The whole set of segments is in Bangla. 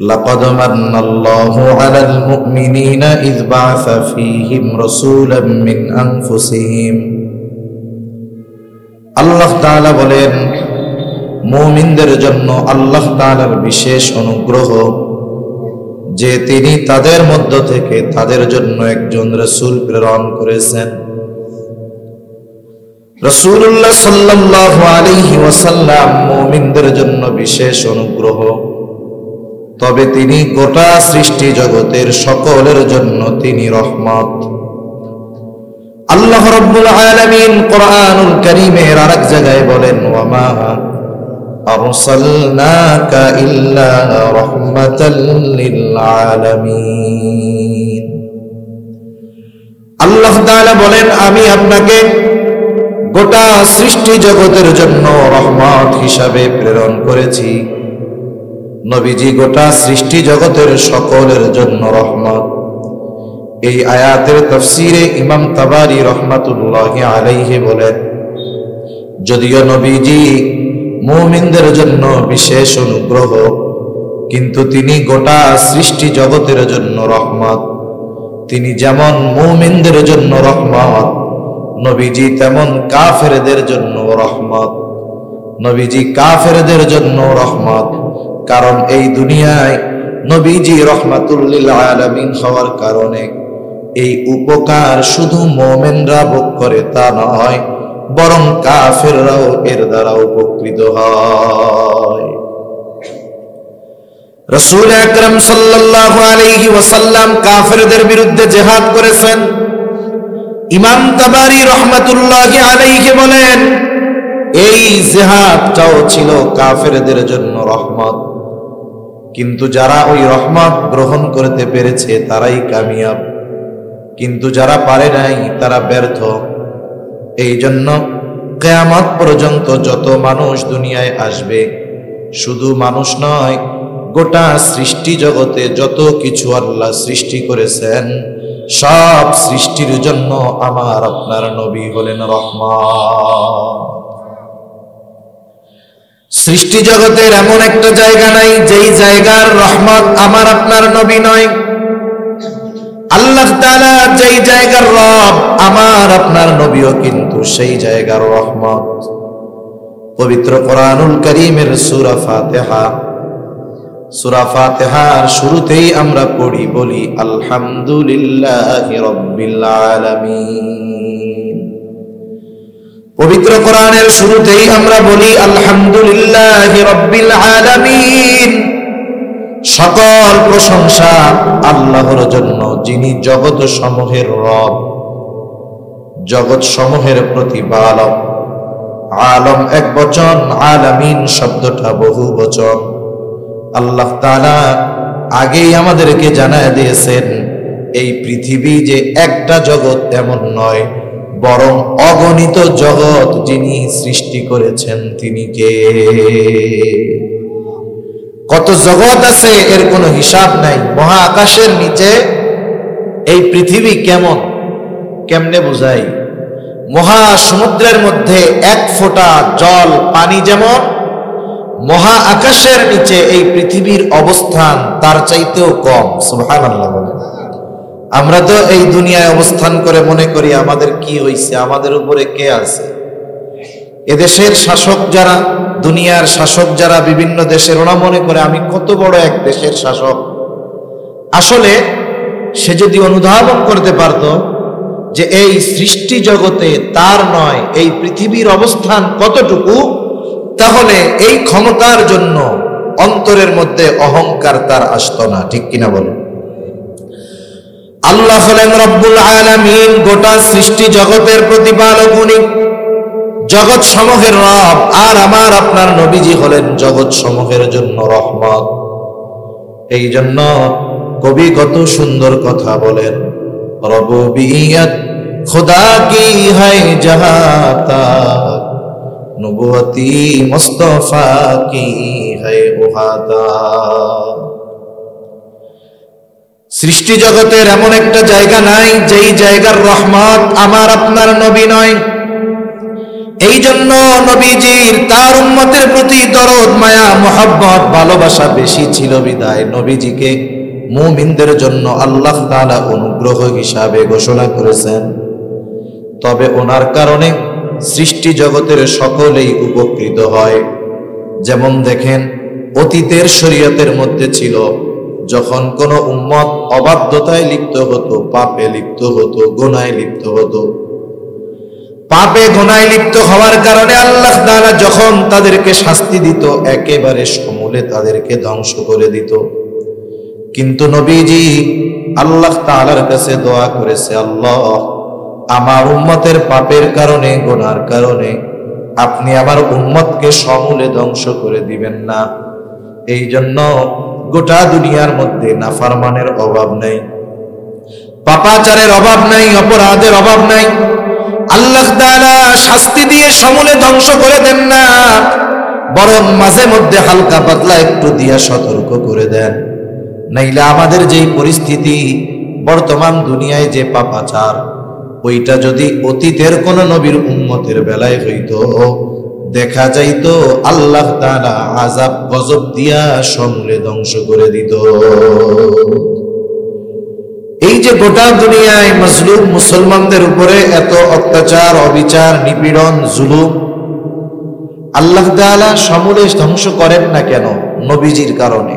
لقد من الله على المؤمنين إذ بعث فيهم رسولا من أنفسهم আল্লাহ তাআলা বলেন, মুমিনদের জন্য আল্লাহ তাআলার বিশেষ অনুগ্রহ যে তিনি তাদের মধ্য থেকে তাদের জন্য একজন রাসূল প্রেরণ করেছেন। রাসূলুল্লাহ সাল্লাল্লাহু আলাইহি ওয়াসাল্লাম মুমিনদের জন্য বিশেষ অনুগ্রহ, তবে তিনি গোটা সৃষ্টি জগতের সকলের জন্য তিনি রহমত। আল্লাহ রাব্বুল আলামিন কোরআনুল কারীমের আরেক জায়গায় বলেন, ওয়ামা আরসালনাকা ইল্লা রাহমাতাল লিল আলামিন। আল্লাহ তাআলা বলেন, আমি আপনাকে গোটা সৃষ্টি জগতের জন্য রহমত হিসাবে প্রেরণ করেছি। নবীজি গোটা সৃষ্টি জগতের সকলের জন্য রহমত। এই আয়াতের তাফসীরে ইমাম তাবারি রাহমাতুল্লাহি আলাইহি বলেন, যদিও নবীজি মুমিনদের জন্য বিশেষ অনুগ্রহ, কিন্তু তিনি গোটা সৃষ্টি জগতের জন্য রহমত। তিনি যেমন মুমিনদের জন্য রহমত, নবীজি তেমন কাফেরদের জন্য রহমত। নবীজি কাফেরদের জন্য রহমত, কারণ এই দুনিয়ায় নবীজি রহমাতুল লিল আলামিন হওয়ার কারণে এই উপকার শুধু মুমিনরা ভোগ করে তা নয়, বরং কাফেররাও এর দ্বারা উপকৃত হয়। রাসূল আকরাম সাল্লাল্লাহু আলাইহি ওয়াসাল্লাম কাফেরদের বিরুদ্ধে জিহাদ করেছেন। ইমাম তাবারি রাহমাতুল্লাহি আলাইহি বলেন, এই জিহাদটাও ছিল কাফেরদের জন্য রহমত, কিন্তু যারা ওই রহমত গ্রহণ করতে পেরেছে তারাই কামিয়াব, কিন্তু যারা পারে নাই তারা ব্যর্থ। এই জন্য কিয়ামত পর্যন্ত যত মানুষ দুনিয়ায় আসবে, শুধু মানুষ নয়, গোটা সৃষ্টি জগতে যত কিছু আল্লাহ সৃষ্টি করেছেন, সব সৃষ্টির জন্য আমার আপনার নবী হলেন রহমত। সৃষ্টি জগতের এমন একটা জায়গা নাই যেই জায়গার রহমত আমার আপনার নবী নয়। আল্লাহ তাআলা যেই জায়গার রব, আমার আপনার নবীও কিন্তু সেই জায়গার রহমত। পবিত্র কোরআনুল কারীমের সূরা ফাতিহা, সূরা ফাতিহার শুরুতেই আমরা পড়ি, বলি আলহামদুলিল্লাহি রাব্বিল আলামিন। পবিত্র কোরআনের শুরুতেই আমরা বলি আলহামদুলিল্লাহি রাব্বিল আলামিন। সকল প্রশংসা আল্লাহর জন্য, যিনি জগৎ সমূহের রব, জগৎ সমূহের প্রতিপালক। আলম এক বচন, আলামিন শব্দটা বহু বচন। আল্লাহ তাআলা আগেই আমাদেরকে জানায় দিয়েছেন, এই পৃথিবী যে একটা জগৎ এমন নয়, বরং অগণিত জগৎ যিনি সৃষ্টি করেছেন তিনি কে। কত জগৎ আছে এর কোনো হিসাব নাই। মহা আকাশের নিচে এই পৃথিবী কেমনে বোঝাই? মহা সমুদ্রের মধ্যে এক ফোঁটা জল পানি যেমন, মহা আকাশের নিচে এই পৃথিবীর অবস্থান তার চাইতেও কম। সুবহানাল্লাহ। আমরা তো এই দুনিয়ায় অবস্থান করে মনে করি আমাদের কি হইছে, আমাদের উপরে কে আছে। এদেশের শাসক যারা, দুনিয়ার শাসক যারা বিভিন্ন দেশের, ওরা মনে করে আমি কত বড় এক দেশের শাসক। আসলে সে যদি অনুধাবন করতে পারত যে এই সৃষ্টি জগতে তার নয়, এই পৃথিবীর অবস্থান কতটুকু, তাহলে এই ক্ষমতার জন্য অন্তরের মধ্যে অহংকার তার আসতো না। ঠিক কিনা বলেন? আল্লাহ হলেন রব্বুল আলামিন, গোটা সৃষ্টি জগতের প্রতিপালক উনি, জগৎ সমূহের রব। আর আমার আপনার নবীজি হলেন জগৎ সমূহের জন্য রহমত। এই জন্য কবি কত সুন্দর কথা বলেন, রবুবিয়ত খুদা কি হ্যায় জাহাতা, নবুয়তি মুস্তাফা কি হ্যায় ওহাদা। সৃষ্টি জগতের এমন একটা জায়গা নাই যেই জায়গার রহমত আমার আপনার নবী নয়। এই জন্য নবীজির তার উম্মতের প্রতি দরদ মায়া মোহাব্বত ভালোবাসা বেশি ছিল বিদায় নবীজিকে মুমিনদের জন্য আল্লাহ তাআলা অনুগ্রহ হিসাবে ঘোষণা করেছেন। তবে ওনার কারণে সৃষ্টি জগতের সকলেই উপকৃত হয়। যেমন দেখেন, অতীতের শরীয়তের মধ্যে ছিল যখন কোন উম্মত অবাধ্যতায় লিপ্ত হতো, পাপে লিপ্ত হতো, গুনাহে লিপ্ত হতো, পাপে গুনাহে লিপ্ত হওয়ার কারণে আল্লাহ তাআলা যখন তাদেরকে শাস্তি দিত একেবারে সমূলে তাদেরকে ধ্বংস করে দিত। কিন্তু নবীজি আল্লাহ তাআলার কাছে দোয়া করেছে, আল্লাহ আমার উম্মতের পাপের কারণে গুনার কারণে আপনি আমার উম্মতকে সমূলে ধ্বংস করে দিবেন না। এই জন্য গোটা দুনিয়ার মধ্যে নাফরমানের অভাব নেই, পাপাচারের অভাব নাই, অপরাধের অভাব নাই। আল্লাহ তাআলা শাস্তি দিয়ে সমূলে ধ্বংস করে দেন না, বরং মাঝে মধ্যে হালকা পাতলা একটু দিয়া সতর্ক করে দেন। নাইলে আমাদের যেই পরিস্থিতি বর্তমান দুনিয়ায়, যে পাপাচার, ওইটা যদি অতীতের কোন নবীর উম্মতের বেলায় হইতো, দেখা যাইতো আল্লাহ তাআলা আযাব গজব দিয়া সমূলে ধ্বংস করে দিত। এই যে গোটা দুনিয়ায় মজলুম মুসলমানদের উপরে এত অত্যাচার, অবিচার, নিপীড়ন, জুলুম, আল্লাহ তাআলা সমূলে ধ্বংস করেন না কেন? নবীজির কারণে।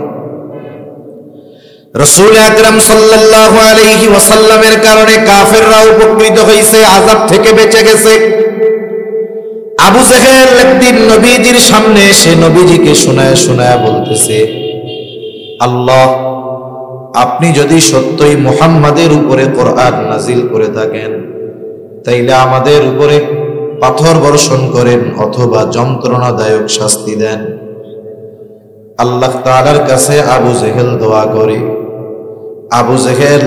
রাসূল আকরাম সাল্লাল্লাহু আলাইহি ওয়াসাল্লামের কারণে কাফেররা উপকৃত হয়েছে, আযাব থেকে বেঁচে গেছে। আবু জেহেল একদিন নবীজির সামনে এসে নবীজিকে শোনায় শোনায় বলতেছে, আল্লাহ আপনি যদি সত্যই মুহাম্মাদের উপরে কোরআন নাজিল করে থাকেন, তাইলে আমাদের উপরে পাথর বর্ষণ করেন অথবা যন্ত্রণাদায়ক শাস্তি দেন। আল্লাহ তাআলার কাছে আবু জেহেল দোয়া করে। আবু জেহেল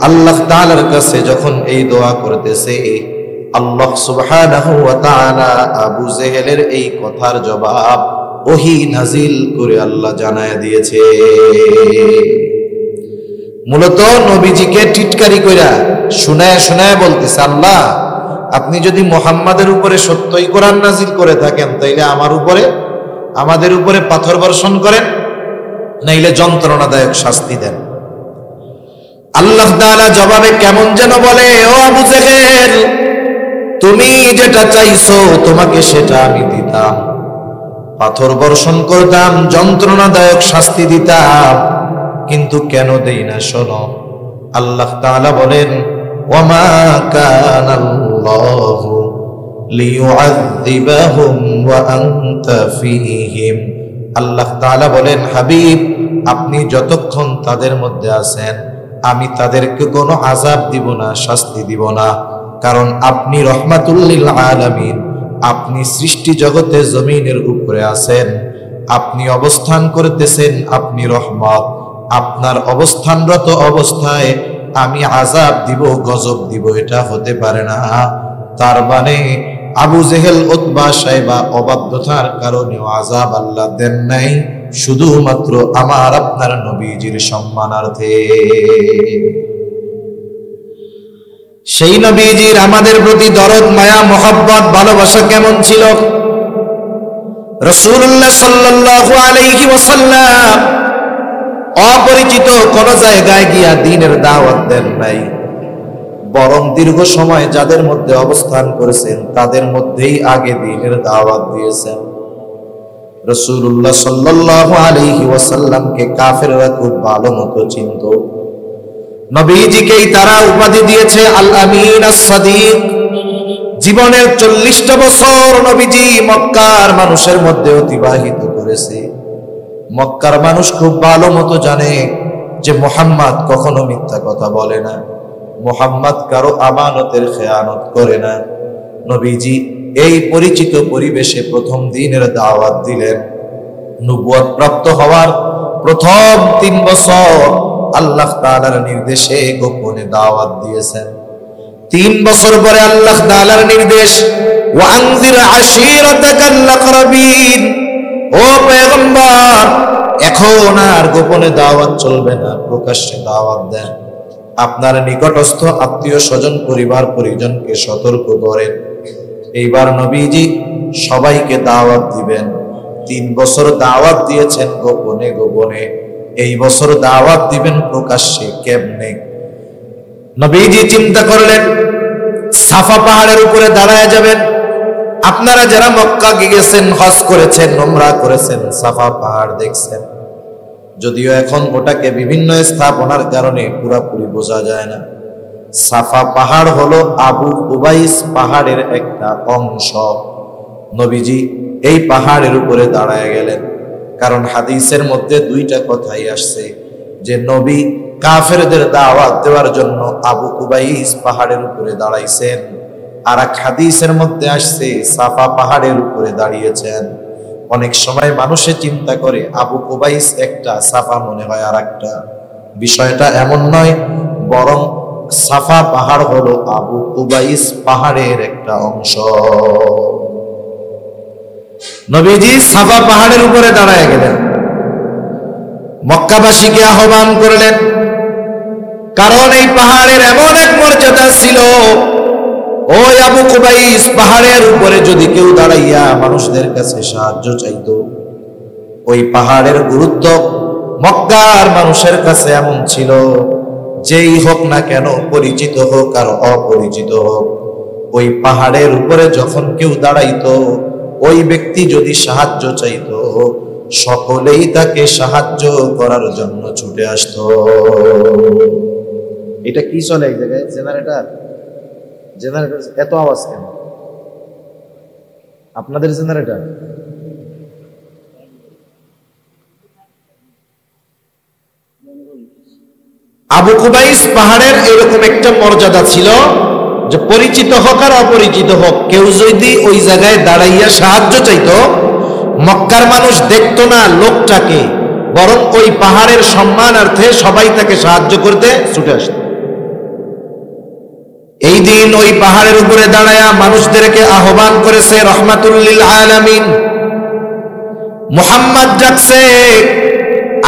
আল্লাহ তাআলার কাছে যখন এই দোয়া করতেছে, আল্লাহ সুবহানাহু ওয়া তাআলা আবু জেহেলের এই কথার জবাব ওহী নাজিল করে আল্লাহ জানায় দিয়েছে। মূলত নবীজিকে টিটকারি কইরা শোনায় শোনায় বলতেছে, আল্লাহ আপনি যদি মুহাম্মাদের উপরে সত্যই কোরআন নাজিল করে থাকেন, তাইলে আমাদের উপরে পাথর বর্ষণ করেন, নাইলে যন্ত্রণাদায়ক শাস্তি দেন। আল্লাহ তাআলা জবাবে কেমন যেন বলে, ও আবু জেহেল, তুমি যেটা চাইছো তোমাকে সেটা আমি দিতাম, পাথর বর্ষণ করতাম, যন্ত্রণাদায়ক শাস্তি দিতাম, কিন্তু কেন দেই না শোনো। আল্লাহ তাআলা বলেন, ওয়ামা কানাল্লাহু লিয়ুআযযিবাহুম ওয়া আনতা ফীহিম। আল্লাহ তাআলা বলেন, হাবিব আপনি যতক্ষণ তাদের মধ্যে আছেন আমি তাদেরকে কোনো আযাব দিব না, শাস্তি দিব না, কারণ আপনি রহমাতুল লিল আলামিন, আপনি সৃষ্টি জগতে জমিনের উপরে আছেন, আপনি অবস্থান করতেছেন, আপনি রহমত। আপনার অবস্থানরত অবস্থায় আমি আযাব দিব, গজব দিব, এটা হতে পারে না। তার মানে আবু জেহেল, উতবা, শাইবা অবাধ্যতার কারণে আযাব আল্লাহ দেন নাই, শুধুমাত্র আমার আপনার নবীজির সম্মানার্থে। সেই নবীজির আমাদের প্রতি দরদ, মায়া, মোহাব্বত, ভালোবাসা কেমন ছিল? রাসূলুল্লাহ সাল্লাল্লাহু আলাইহি ওয়াসাল্লাম অপরিচিত কোন জায়গায় গিয়া দ্বীনের দাওয়াত দেন নাই, বরং দীর্ঘ সময় যাদের মধ্যে অবস্থান করেছেন তাদের মধ্যেই আগে দ্বীনের দাওয়াত দিয়েছেন। রাসূলুল্লাহ সাল্লাল্লাহু আলাইহি ওয়াসাল্লামকে কাফেররা খুব ভালো মতো চিনত। নবীজিকেই তারা উপাধি দিয়েছে আল আমিন, আস-সাদিক। জীবনের 40টা বছর নবীজি মক্কার মানুষের মধ্যে অতিবাহিত করেছে। মক্কার মানুষ খুব ভালো মতো জানে যে মুহাম্মদ কখনো মিথ্যা কথা বলে না, মুহাম্মদ কারো আমানতের খেয়ানত করে না। নবীজি এই পরিচিত পরিবেশে প্রথম দিনের দাওয়াত দিলেন। নবুয়ত প্রাপ্ত হওয়ার প্রথম 3 বছর আল্লাহ তাআলার নির্দেশে গোপনে দাওয়াত দিয়েছেন। 3 বছর পরে আল্লাহ তাআলার নির্দেশ, ওয়া আনজির আশীরাতাকাল আকরাবিন, ও পয়গম্বর এখন আর গোপনে দাওয়াত চলবে না, প্রকাশ্যে দাওয়াত দেন। আপনার নিকটস্থ আত্মীয় স্বজন, পরিবার পরিজনকে সতর্ক করেন এইবার নবীজি সবাইকে দাওয়াত দিবেন। 3 বছর দাওয়াত দিয়েছেন গোপনে গোপনে, এই বছর দাওয়াত দিবেন প্রকাশ্যে। কেমনে? নবীজি চিন্তা করলেন, সাফা পাহাড়ের উপরে দাঁড়ায় যাবেন। আপনারা যারা মক্কা গিয়েছেন, হজ করেছেন, উমরা করেছেন, সাফা পাহাড় দেখছেন, যদিও এখন ওটাকে বিভিন্ন স্থাপনার কারণে পুরোপুরি বোঝা যায় না। সাফা পাহাড় হলো আবু কুবাইস পাহাড়ের একটা অংশ। নবীজি এই পাহাড়ের উপরে দাঁড়ায় গেলেন, কারণ হাদিসের মধ্যে 2টা কথাই আসছে যে নবী কাফেরদের দাওয়াত দেওয়ার জন্য আবু কুবাইস পাহাড়ের উপরে দাঁড়াইছেন, আর এক হাদিসের মধ্যে আসছে সাফা পাহাড়ের উপরে দাঁড়িয়েছেন। অনেক সময় মানুষে চিন্তা করে আবু কুবাইস একটা, সাফা মনে হয় আর একটা। বিষয়টা এমন নয়, বরং সাফা পাহাড় হলো আবু কুবাইস পাহাড়ের একটা অংশ। নবীজি সাফা পাহাড়ের উপরে দাঁড়ায় গেলেন, মক্কাবাসীকে আহ্বান করলেন, কারণ এই পাহাড়ের এমন এক মর্যাদা ছিল, ওই আবু কুবাইস পাহাড়ের উপরে যদি কেউ দাঁড়াইয়া মানুষদের কাছে সাহায্য চাইতো, ওই পাহাড়ের গুরুত্ব মক্কার মানুষের কাছে এমন ছিল, যেই হোক না কেন, পরিচিত হোক আর অপরিচিত হোক, ওই পাহাড়ের উপরে যখন কেউ দাঁড়াইতো, ওই ব্যক্তি যদি সাহায্য চাইতো, সকলেই তাকে সাহায্য করার জন্য ছুটে আসতো। এটা কি চলে এক জায়গায়? জেনারেটর এত আওয়াজ কেন? আপনাদের জেনারেটর? আবু কুবাইস পাহাড়ের এরকম একটা মর্যাদা ছিল যে পরিচিত হোক আর অপরিচিত হোক, কেউ যদি ওই জায়গায় দাঁড়াইয়া সাহায্য চাইতো, মক্কার মানুষ দেখতো না লোকটাকে, বরং ওই পাহাড়ের সম্মানার্থে সবাই তাকে সাহায্য করতে ছুটে আসত। এই দিন ওই পাহাড়ের উপরে দাঁড়ায়া মানুষদেরকে আহ্বান করেছে রহমাতুল লিল আলামিন। মুহাম্মদ ডাকছে,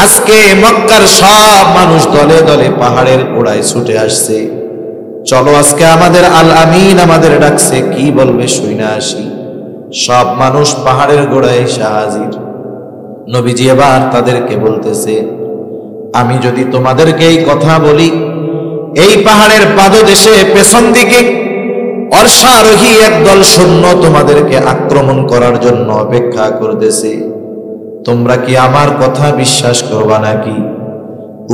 আজকে মক্কার সব মানুষ দলে দলে পাহাড়ের গোড়ায় ছুটে আসছে, চলো আজকে আমাদের আল আমিন আমাদের ডাকছে, কি বলবে শুইনা আসি। সব মানুষ পাহাড়ের গোড়ায় এসে হাজির। নবীজি এবার তাদেরকে বলতেছে, আমি যদি তোমাদেরকে এই কথা বলি, এই পাহাড়ের পাদদেশে পেছন দিকে অশ্বারোহী একদল সৈন্য তোমাদেরকে আক্রমণ করার জন্য অপেক্ষা করতেছে, তোমরা কি আমার কথা বিশ্বাস করবা নাকি?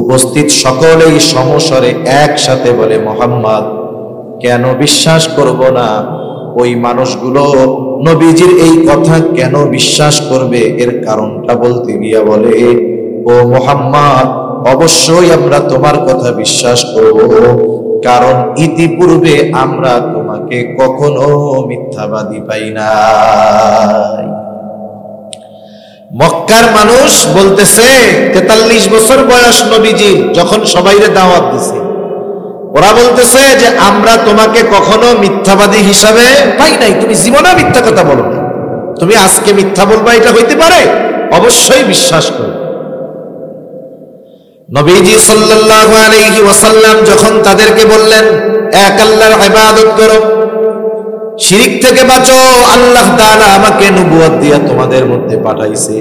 উপস্থিত সকলেই সমস্বরে একসাথে বলে, মুহাম্মদ, কেন বিশ্বাস করব না? ওই মানুষগুলো নবীজির এই কথা কেন বিশ্বাস করবে? এর কারণটা বলতে গিয়া বলে, ও মুহাম্মদ, অবশ্যই আমরা তোমার কথা বিশ্বাস করব, কারণ ইতিপূর্বে আমরা তোমাকে কখনো মিথ্যাবাদী পাই নাই। মক্কার মানুষ বলতেছে 43 বছর বয়স নবীজির, যখন সবাইরে দাওয়াত দিছে, ওরা বলতেছে যে আমরা তোমাকে কখনো মিথ্যাবাদী হিসাবে পাই নাই, তুমি জীবনে মিথ্যা কথা বলো না, তুমি আজকে মিথ্যা বলবা, এটা হইতে পারে? অবশ্যই বিশ্বাস করো। নবীজি সাল্লাল্লাহু আলাইহি ওয়াসাল্লাম যখন তাদেরকে বললেন, এক আল্লাহর ইবাদত করো, শিরিক থেকে বাঁচো, আল্লাহ তাআলা আমাকে নবুয়ত দিয়া তোমাদের মধ্যে পাঠাইছে।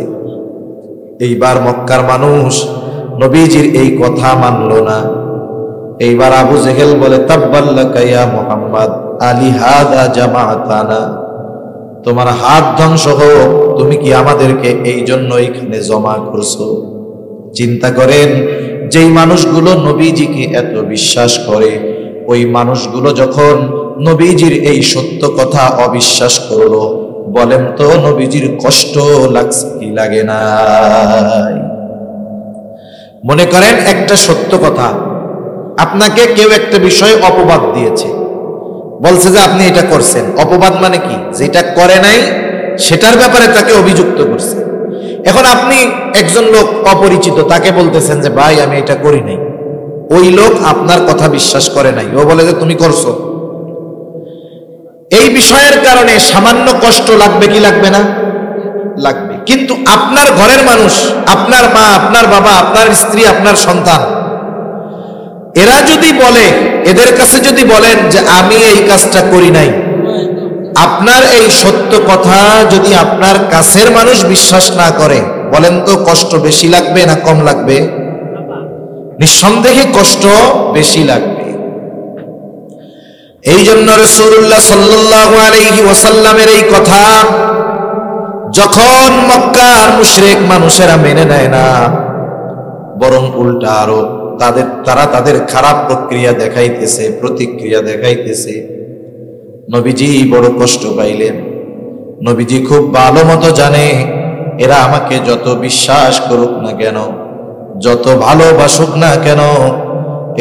এইবার মক্কার মানুষ নবীজির এই কথা মানলো না। এইবার আবু জেহেল বলে, তাব্বাল্লাকা ইয়া মুহাম্মদ, আলি হাদা জামাআতানা, তোমার হাত ধ্বংস হোক, তুমি কি আমাদেরকে এই জন্য এখানে জমা করছো? চিন্তা করেন, যেই মানুষগুলো নবীজিকে এত বিশ্বাস করে, ওই মানুষগুলো যখন নবীজির এই সত্য কথা অবিশ্বাস করলো, বলেন তো নবীজির কষ্ট লাগছে কি লাগে না? মনে করেন একটা সত্য কথা, আপনাকে কেউ একটা বিষয় অপবাদ দিয়েছে, বলছে যে আপনি এটা করছেন। অপবাদ মানে কি? যেটা করে নাই সেটার ব্যাপারে তাকে অভিযুক্ত করছে। এখন আপনি একজন লোক অপরিচিত, তাকে বলতেছেন যে ভাই আমি এটা করি নাই। ওই লোক আপনার কথা বিশ্বাস করে নাই, ও বলে যে তুমি করছো। এই বিষয়ের কারণে সামান্য কষ্ট লাগবে কি লাগবে না? লাগবে। কিন্তু আপনার ঘরের মানুষ, আপনার মা, আপনার বাবা, আপনার স্ত্রী, আপনার সন্তান, এরা যদি বলে, এদের কাছে যদি বলেন যে আমি এই কাজটা করি নাই, আপনার এই সত্য কথা যদি আপনার কাছের মানুষ বিশ্বাস না করে, বলেন তো কষ্ট বেশি লাগবে না কম লাগবে? নিঃসন্দেহে কষ্ট বেশি লাগবে। এই জন্য রাসূলুল্লাহ সাল্লাল্লাহু আলাইহি ওয়াসাল্লামের এই কথা যখন মক্কার মুশরিক মানুষেরা মেনে নেয় না, বরং উল্টা আরো তারা তাদের খারাপ প্রতিক্রিয়া দেখাইতেছে, নবীজি বড় কষ্ট পাইলেন। নবীজি খুব ভালো মতো জানে এরা আমাকে যত বিশ্বাস করুক না কেন, যত ভালোবাসুক না কেন,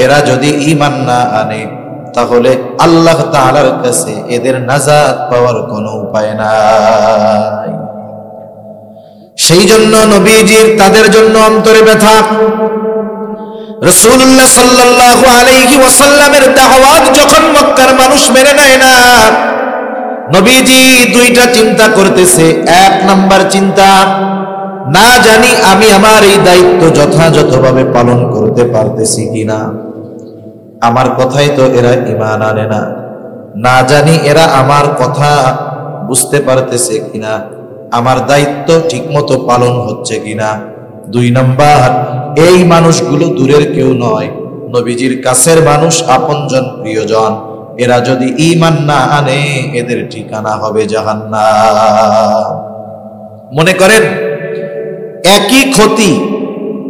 এরা যদি ঈমান না আনে তাহলে আল্লাহ তাআলার কাছে এদের নাজাত পাওয়ার কোনো উপায় নাই। সেই জন্য নবীজির তাদের জন্য অন্তরে ব্যথা। রাসূলুল্লাহ সাল্লাল্লাহু আলাইহি ওয়াসাল্লামের দাওয়াত যখন মক্কার মানুষ মেনে নেয় না, নবীজি দুইটা চিন্তা করতেছে। এক নাম্বার চিন্তা, না জানি আমি আমার এই দায়িত্ব যথাযথভাবে পালন করতে পারতেছি কিনা, আমার কথাই তো এরা ঈমান আনে না, না জানি এরা আমার কথা বুঝতে পারতেছে কিনা, আমার দায়িত্ব ঠিকমতো পালন হচ্ছে কিনা। দুই নাম্বার, এই মানুষগুলো দূরের কেউ নয়, নবীজির কাছের মানুষ, আপনজন, প্রিয়জন, এরা যদি ঈমান না আনে এদের ঠিকানা হবে জাহান্নাম। মনে করেন একই ক্ষতি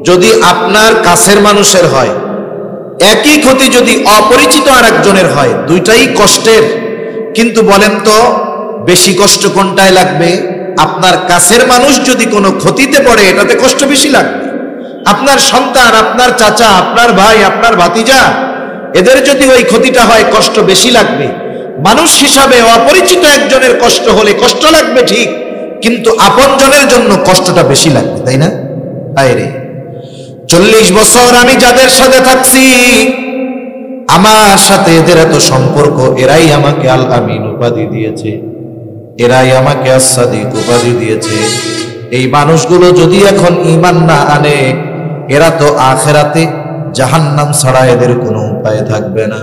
যদি আপনার কাছের মানুষের হয়, একই ক্ষতি যদি অপরিচিত আরেকজনের হয়, দুইটাই কষ্টের, কিন্তু বলেন তো বেশি কষ্ট কোনটায় লাগবে? আপনার কাছের মানুষ যদি কোনো ক্ষতিতে পড়ে এটাতে কষ্ট বেশি লাগবে। আপনার সন্তান, আপনার চাচা, আপনার ভাই, আপনার ভাতিজা, এদের যদি ওই ক্ষতিটা হয় কষ্ট বেশি লাগবে। মানুষ হিসাবে অপরিচিত একজনের কষ্ট হলে কষ্ট লাগবে ঠিক, কিন্তু আপনজনের জন্য কষ্টটা বেশি লাগবে, তাই না? আরে 40 বছর আমি যাদের সাথে থাকছি, আমার সাথে এদের এত সম্পর্ক, এরাই আমাকে আল আমিন উপাধি দিয়েছে, এরাই আমাকে as-সাদিক উপাধি দিয়েছে। এই মানুষগুলো যদি এখন ঈমান না আনে, এরা তো আখিরাতে জাহান্নাম ছাড়া এদের কোনো উপায় থাকবে না।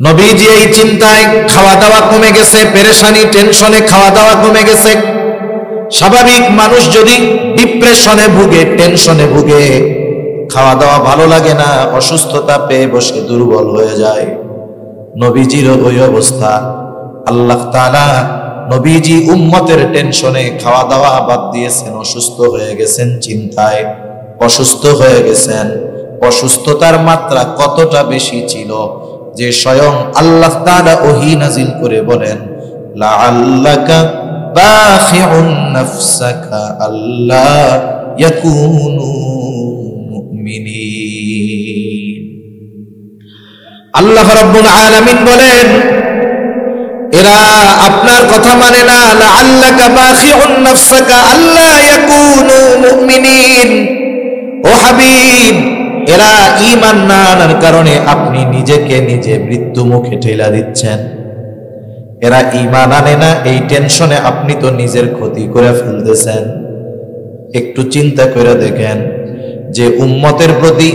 নবীজি এই চিন্তায় খাওয়া দাওয়া কমে গেছে, পেরেশানি টেনশনে খাওয়া দাওয়া কমে গেছে। স্বাভাবিক মানুষ যদি ডিপ্রেশনে ভুগে, টেনশনে ভুগে, খাওয়া দাওয়া ভালো লাগে না, অসুস্থতা পেয়ে বসে দুর্বল হয়ে যায়, নবীজির ওই অবস্থা। আল্লাহ তাআলা নবীজি উম্মতের টেনশনে খাওয়া দাওয়া বাদ দিয়েছেন, অসুস্থ হয়ে গেছেন, চিন্তায় অসুস্থ হয়ে গেছেন। অসুস্থতার মাত্রা কতটা বেশি ছিল যে স্বয়ং আল্লাহ তাআলা ওহী নাজিল করে বলেন, লাআল্লাকা বাখিউন নাফসাকা আল্লা ইয়াকুনু মুমিনিন। আল্লাহ রাব্বুল আলামিন বলেন, এরা আপনার কথা মানে না, লাআল্লাকা বাখিউন নাফসাকা আল্লা ইয়াকুনু মুমিনিন। ও হাবিব, এরা ঈমান না আনার কারণে আপনি নিজেকে নিজে মৃত্যু মুখে ঠেলা দিচ্ছেন। এরা ঈমান আনে না, এই টেনশনে আপনি তো নিজের ক্ষতি করে ফেলতেছেন। একটু চিন্তা করে দেখেন যে উম্মতের প্রতি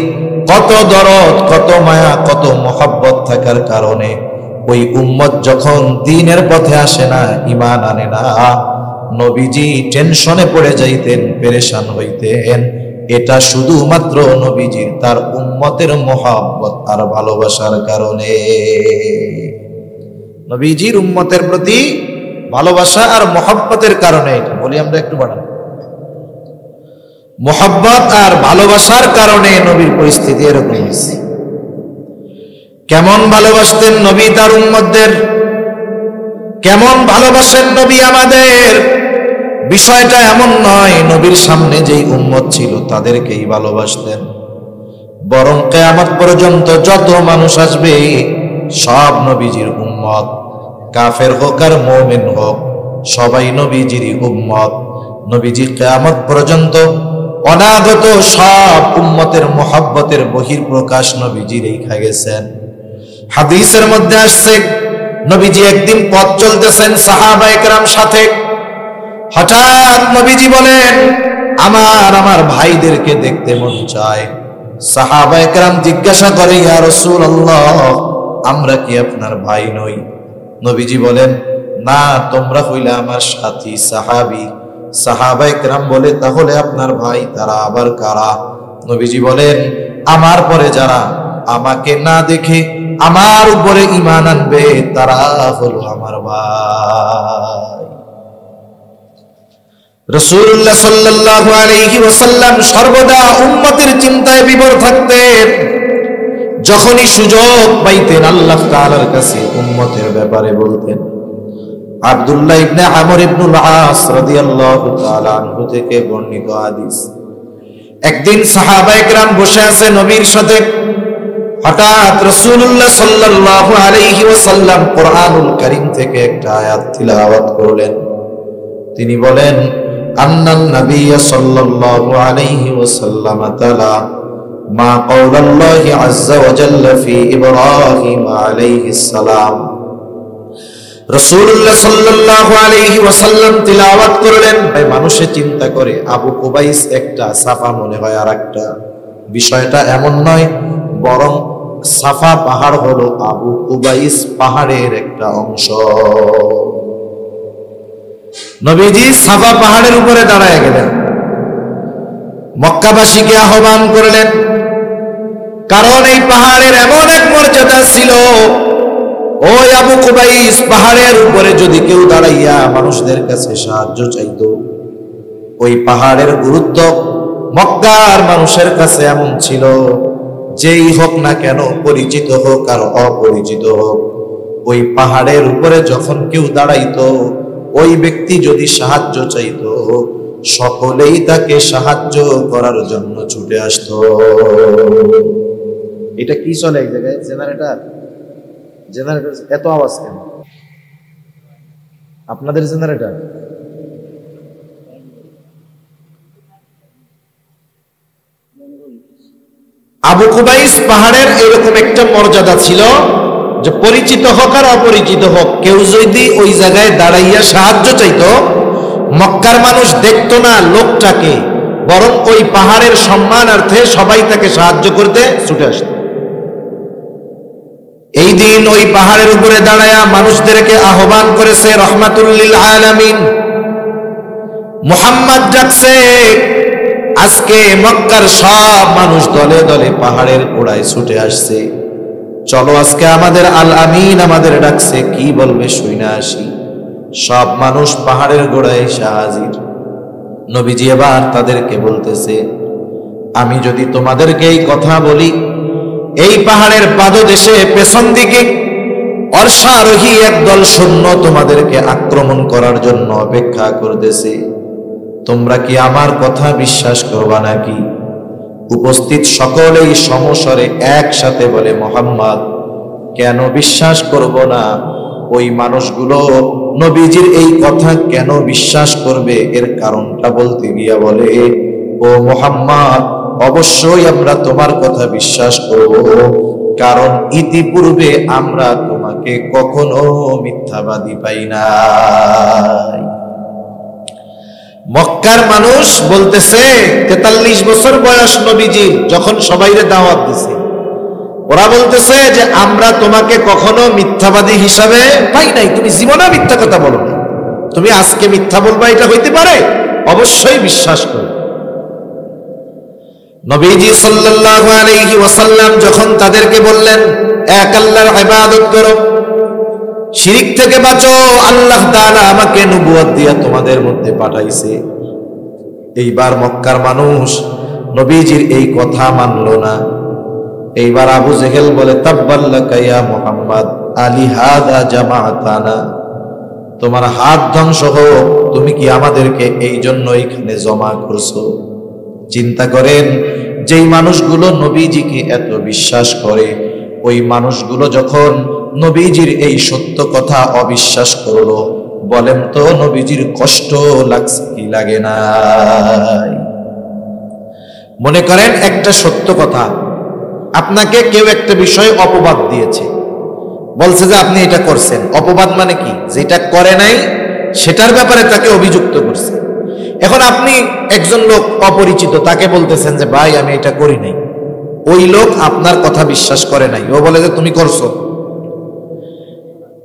কত দরদ, কত মায়া, কত মহব্বত থাকার কারণে ওই উম্মত যখন দ্বীনের পথে আসে না, ঈমান আনে না, নবীজি টেনশনে পড়ে যাইতেন, পেরেশান হইতেন। এটা শুধুমাত্র নবীজির তার উম্মতের মহব্বত আর ভালোবাসার কারণে। নবীজির উম্মতের প্রতি ভালোবাসা আর মহব্বতের কারণে। এটা বলি আমরা একটু বাড়ান, মহব্বত আর ভালোবাসার কারণে নবীর পরিস্থিতি এরকম হয়েছে। কেমন ভালোবাসতেন নবী তার উম্মতদের, কেমন ভালোবাসেন নবী আমাদের। বিষয়টা এমন নয় নবীর সামনে যেই উম্মত ছিল তাদেরকেই ভালোবাসতেন, বরং কিয়ামত পর্যন্ত যত মানুষ আসবে সব নবীজির উম্মত, কাফের হোক আর মুমিন হোক, সবাই নবীজির উম্মত। নবীজি কিয়ামত পর্যন্ত অনাগত সব উম্মতের মহব্বতের বহির্প্রকাশ নবীজি রেখে গেছেন। হাদিসের মধ্যে আসছে, নবীজি একদিন পথ চলতেছেন সাহাবায়ে কেরাম সাথে, হঠাৎ নবীজি বলেন, আমার ভাইদেরকে দেখতে মন চায়। সাহাবায়ে কেরাম জিজ্ঞাসা করে, ইয়া রাসূলুল্লাহ, আমরা কি আপনার ভাই নই? নবীজি বলেন, না, তোমরা হইলে আমার সাথী সাহাবী। সাহাবায়ে কেরাম বলে, তাহলে আপনার ভাই তারা আবার কারা? নবীজি বলেন, আমার পরে যারা আমাকে না দেখে আমার উপরে ঈমান আনবে তারা হলো আমার ভাই। রাসূলুল্লাহ সাল্লাল্লাহু আলাইহি ওয়াসাল্লাম সর্বদা উম্মতের চিন্তায় বিভোর থাকতেন। যখনই সুযোগ পাইতেন আল্লাহ তাআলার কাছে উম্মতের ব্যাপারে বলতেন। আব্দুল্লাহ ইবনে আমর ইবনুল আস রাদিয়াল্লাহু তাআলা আনহু থেকে বর্ণিত হাদিস, একদিন সাহাবায়ে কেরাম বসে আছে নবীর সাথে। হঠাৎ রাসূলুল্লাহ সাল্লাল্লাহু আলাইহি ওয়াসাল্লাম কোরআনুল কারীম থেকে একটা আয়াত তিলাওয়াত করলেন। তিনি বলেন, আন্নান নাবিয়্য সাল্লাল্লাহু আলাইহি ওয়াসাল্লাম তাআলা মা কাওলাল্লাহি আযজা ওয়া জাল্লা ফি ইব্রাহিম আলাইহিস সালাম। রাসূলুল্লাহ সাল্লাল্লাহু আলাইহি ওয়াসাল্লাম তিলাওয়াত করলেন। ভাই, মানুষে চিন্তা করে আবু কুবাইস একটা, সাফা মনে হয় আরেকটা। বিষয়টা এমন নয়, বরং সাফা পাহাড় হলো আবু কুবাইস পাহাড়ের একটা অংশ। নবীজি সাফা পাহাড়ের উপরে দাঁড়ায় গেলেন, মক্কাবাসীকে আহ্বান করলেন। কারণ এই পাহাড়ের এমন এক মর্যাদা ছিল, ওই আবু কুবাইস পাহাড়ের উপরে যদি কেউ দাঁড়াইয়া মানুষদের কাছে সাহায্য চাইতো, ওই পাহাড়ের গুরুত্ব মক্কার মানুষের কাছে এমন ছিল, যেই হোক না কেন, পরিচিত হোক আর অপরিচিত হোক, ওই পাহাড়ের উপরে যখন কেউ দাঁড়াইতো, ওই ব্যক্তি যদি সাহায্য চাইতো, সকলেই তাকে সাহায্য করার জন্য ছুটে আসতো। এটা কি চলে এক জায়গায়? জেনারেটর এত আওয়াজ কেন? আপনাদের জেনারেটর? আবু কুবাইস পাহাড়ের এরকম একটা মর্যাদা ছিল যে পরিচিত হোক আর অপরিচিত হোক, কেউ যদি ওই জায়গায় দাঁড়াইয়া সাহায্য চাইতো, মক্কার মানুষ দেখতো না লোকটাকে, বরং ওই পাহাড়ের সম্মানার্থে সবাই তাকে সাহায্য করতে ছুটে আসত। এই দিন ওই পাহাড়ের উপরে দাঁড়ায়া মানুষদেরকে আহ্বান করেছে রহমাতুল লিল আলামিন। মুহাম্মদ ডাকছে। আজকে মক্কার সব মানুষ দলে দলে পাহাড়ের গোড়ায় ছুটে আসছে। চলো আজকে আমাদের আল আমিন আমাদের ডাকছে, কি বলবে শুইনা আসি। সব মানুষ পাহাড়ের গোড়ায় এসে হাজির। নবীজি এবার তাদেরকে বলতেছে, আমি যদি তোমাদেরকে এই কথা বলি, এই পাহাড়ের পাদদেশে পেছন দিকে অশ্বারোহী একদল সৈন্য তোমাদেরকে আক্রমণ করার জন্য অপেক্ষা করতেছে, তোমরা কি আমার কথা বিশ্বাস করবা নাকি? উপস্থিত সকলেই সমস্বরে একসাথে বলে, মুহাম্মদ, কেন বিশ্বাস করব না? ওই মানুষগুলো নবীজির এই কথা কেন বিশ্বাস করবে? এর কারণটা বলতে গিয়া বলে, ও মুহাম্মদ, অবশ্যই আমরা তোমার কথা বিশ্বাস করব, কারণ ইতিপূর্বে আমরা তোমাকে কখনো মিথ্যাবাদী পাই নাই। মক্কার মানুষ বলতেছে 43 বছর বয়স নবীজি যখন সবাইরে দাওয়াত দিছে, ওরা বলতেছে যে আমরা তোমাকে কখনো মিথ্যাবাদী হিসাবে পাই নাই, তুমি জীবনে মিথ্যা কথা বলো না, তুমি আজকে মিথ্যা বলবা এটা হইতে পারে? অবশ্যই বিশ্বাস করো। নবীজি সাল্লাল্লাহু আলাইহি ওয়াসাল্লাম যখন তাদেরকে বললেন, এক আল্লাহর ইবাদত করো, শিরিক থেকে বাঁচো, আল্লাহ তাআলা আমাকে নবুয়ত দিয়া তোমাদের মধ্যে পাঠাইছে। এইবার মক্কার মানুষ নবীজির এই কথা মানলো না। এইবার আবু জেহেল বলে, তাব্বাল্লাকা ইয়া মুহাম্মদ, আলি হাদা জামাআতানা, তোমার হাত ধ্বংস হোক, তুমি কি আমাদেরকে এই জন্য এখানে জমা করছো? চিন্তা করেন, যেই মানুষগুলো নবীজিকে এত বিশ্বাস করে, ওই মানুষগুলো যখন নবীজির এই সত্য কথা অবিশ্বাস করলো, বলেন তো নবীজির কষ্ট লাগছে কি লাগে না? মনে করেন একটা সত্য কথা, আপনাকে কেউ একটা বিষয়ে অপবাদ দিয়েছে, বলছে যে আপনি এটা করছেন। অপবাদ মানে কি? যেটা করে নাই সেটার ব্যাপারে তাকে অভিযুক্ত করছে। এখন আপনি একজন লোক অপরিচিত, তাকে বলতেছেন যে ভাই আমি এটা করি নাই। ওই লোক আপনার কথা বিশ্বাস করে নাই, ও বলে যে তুমি করছো।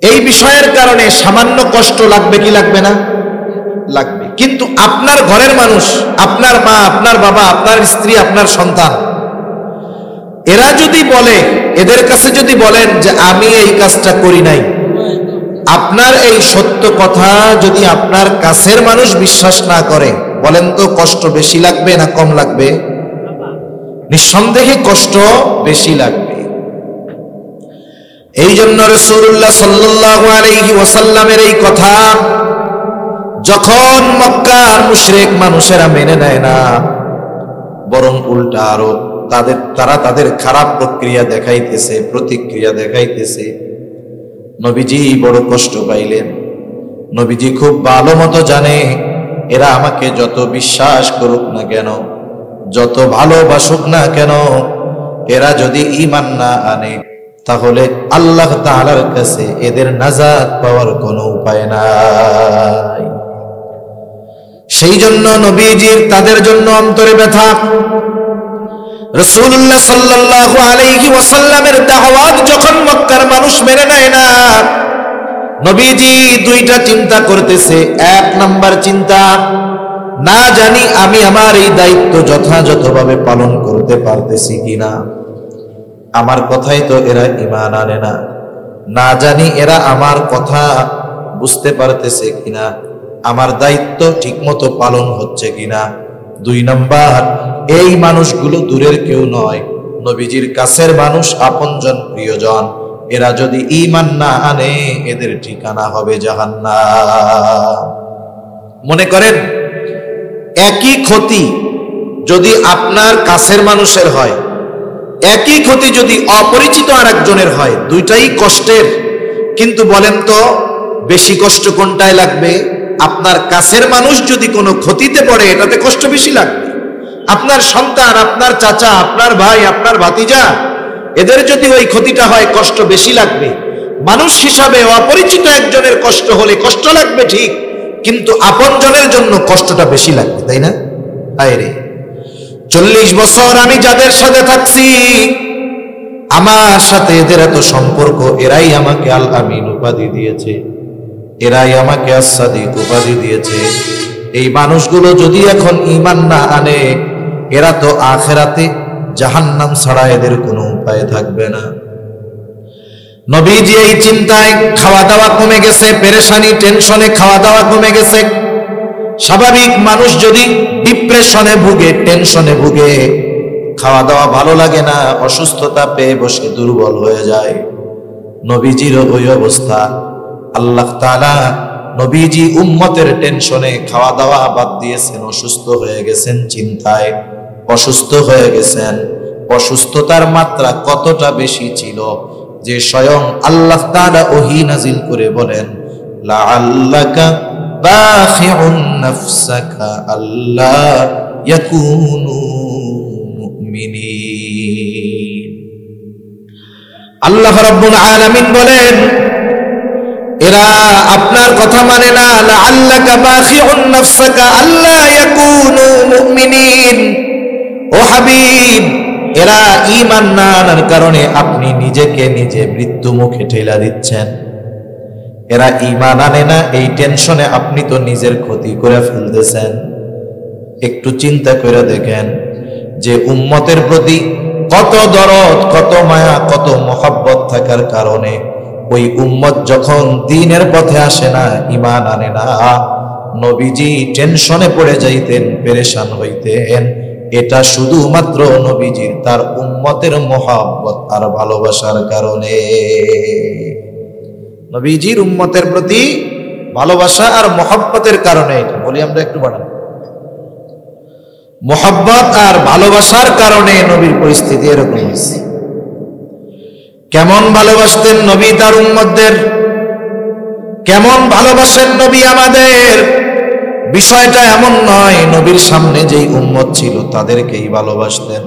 এই বিষয়ের কারণে সামান্য কষ্ট লাগবে কি লাগবে না? লাগবে। কিন্তু আপনার ঘরের মানুষ, আপনার মা, আপনার বাবা, আপনার স্ত্রী, আপনার সন্তান, এরা যদি বলে, এদের কাছে যদি বলেন যে আমি এই কাজটা করি নাই, আপনার এই সত্য কথা যদি আপনার কাছের মানুষ বিশ্বাস না করে, বলেন তো কষ্ট বেশি লাগবে না কম লাগবে? নিঃসন্দেহে কষ্ট বেশি লাগবে। এই জন্য রাসূলুল্লাহ সাল্লাল্লাহু আলাইহি ওয়াসাল্লামের এই কথা যখন মক্কার মুশরিক মানুষেরা মেনে নেয় না, বরং উল্টা আরো তারা তাদের খারাপ প্রতিক্রিয়া দেখাইতেছে, নবীজি বড় কষ্ট পাইলেন। নবীজি খুব ভালো মতো জানে এরা আমাকে যত বিশ্বাস করুক না কেন, যত ভালোবাসুক না কেন, এরা যদি ঈমান না আনে তাহলে আল্লাহ তাআলার কাছে এদের নাজাত পাওয়ার কোনো উপায় নাই। সেই জন্য নবীজির তাদের জন্য অন্তরে ব্যথা। রাসূলুল্লাহ সাল্লাল্লাহু আলাইহি ওয়াসাল্লামের দাওয়াত যখন মক্কার মানুষ মেনে নেয় না, নবীজি দুইটা চিন্তা করতেছে। এক নাম্বার চিন্তা, না জানি আমি আমার এই দায়িত্ব যথাযথভাবে পালন করতে পারতেছি কিনা, আমার কথাই তো এরা ঈমান আনে না, না জানি এরা আমার কথা বুঝতে পারতেছে কিনা, আমার দায়িত্ব ঠিকমতো পালন হচ্ছে কিনা। দুই নাম্বার, এই মানুষগুলো দূরের কেউ নয়, নবীজির কাছের মানুষ, আপনজন, প্রিয়জন, এরা যদি ঈমান না আনে এদের ঠিকানা হবে জাহান্নাম। মনে করেন একই ক্ষতি যদি আপনার কাছের মানুষের হয়, একই ক্ষতি যদি অপরিচিত আরেকজনের হয়, দুইটাই কষ্টের, কিন্তু বলেন তো বেশি কষ্ট কোনটায় লাগবে? আপনার কাছের মানুষ যদি কোনো ক্ষতিতে পড়ে এটাতে কষ্ট বেশি লাগবে। আপনার সন্তান, আপনার চাচা, আপনার ভাই, আপনার ভাতিজা, এদের যদি ওই ক্ষতিটা হয় কষ্ট বেশি লাগবে। মানুষ হিসাবে অপরিচিত একজনের কষ্ট হলে কষ্ট লাগবে ঠিক, কিন্তু আপনজনের জন্য কষ্টটা বেশি লাগবে, তাই না? আরে 40 বছর আমি যাদের সাথে থাকছি, আমার সাথে এদের এত সম্পর্ক, এরাই আমাকে আল আমিন উপাধি দিয়েছে, এরাই আমাকে as-সাদিক উপাধি দিয়েছে। এই মানুষগুলো যদি এখন ঈমান না আনে, এরা তো আখিরাতে জাহান্নাম ছাড়া এদের কোনো উপায় থাকবে না। নবীজি এই চিন্তায়, খাওয়া দাওয়া কমে গেছে, পেরেশানি টেনশনে খাওয়া দাওয়া কমে গেছে। স্বাভাবিক মানুষ যদি ডিপ্রেশনে ভুগে, টেনশনে ভুগে, খাওয়া দাওয়া ভালো লাগে না, অসুস্থতা পেয়ে বসে দুর্বল হয়ে যায়, নবীজির ওই অবস্থা। আল্লাহ তাআলা নবীজি উম্মতের টেনশনে খাওয়া দাওয়া বাদ দিয়েছেন, অসুস্থ হয়ে গেছেন, চিন্তায় অসুস্থ হয়ে গেছেন। অসুস্থতার মাত্রা কতটা বেশি ছিল যে স্বয়ং আল্লাহ তাআলা ওহী নাজিল করে বলেন, লাআল্লাকা বাখিউন নাফসাকা আল্লা ইয়াকুনু মুমিনিন। আল্লাহ রাব্বুল আলামিন বলেন, এরা আপনার কথা মানে না, লাআল্লাকা বাখিউন নাফসাকা আল্লা ইয়াকুনু মুমিনিন। ও হাবিব, এরা ঈমান না আনার কারণে আপনি নিজেকে নিজে মৃত্যু মুখে ঠেলা দিচ্ছেন। এরা ঈমান আনে না, এই টেনশনে আপনি তো নিজের ক্ষতি করে ফেলতেছেন। একটু চিন্তা করে দেখেন যে উম্মতের প্রতি কত দরদ, কত মায়া, কত মহব্বত থাকার কারণে ওই উম্মত যখন দ্বীনের পথে আসে না, ঈমান আনে না, নবীজি টেনশনে পড়ে যাইতেন, পেরেশান হইতেন। এটা শুধুমাত্র নবীজির তার উম্মতের মহব্বত আর ভালোবাসার কারণে। নবীজির উম্মতের প্রতি ভালোবাসা আর মহব্বতের কারণে। এটা বলি আমরা একটু বাড়ান, মহব্বত আর ভালোবাসার কারণে নবীর পরিস্থিতি এরকম হয়েছে। কেমন ভালোবাসতেন নবী তার উম্মতদের, কেমন ভালোবাসেন নবী আমাদের। বিষয়টা এমন নয় নবীর সামনে যেই উম্মত ছিল তাদেরকেই ভালোবাসতেন,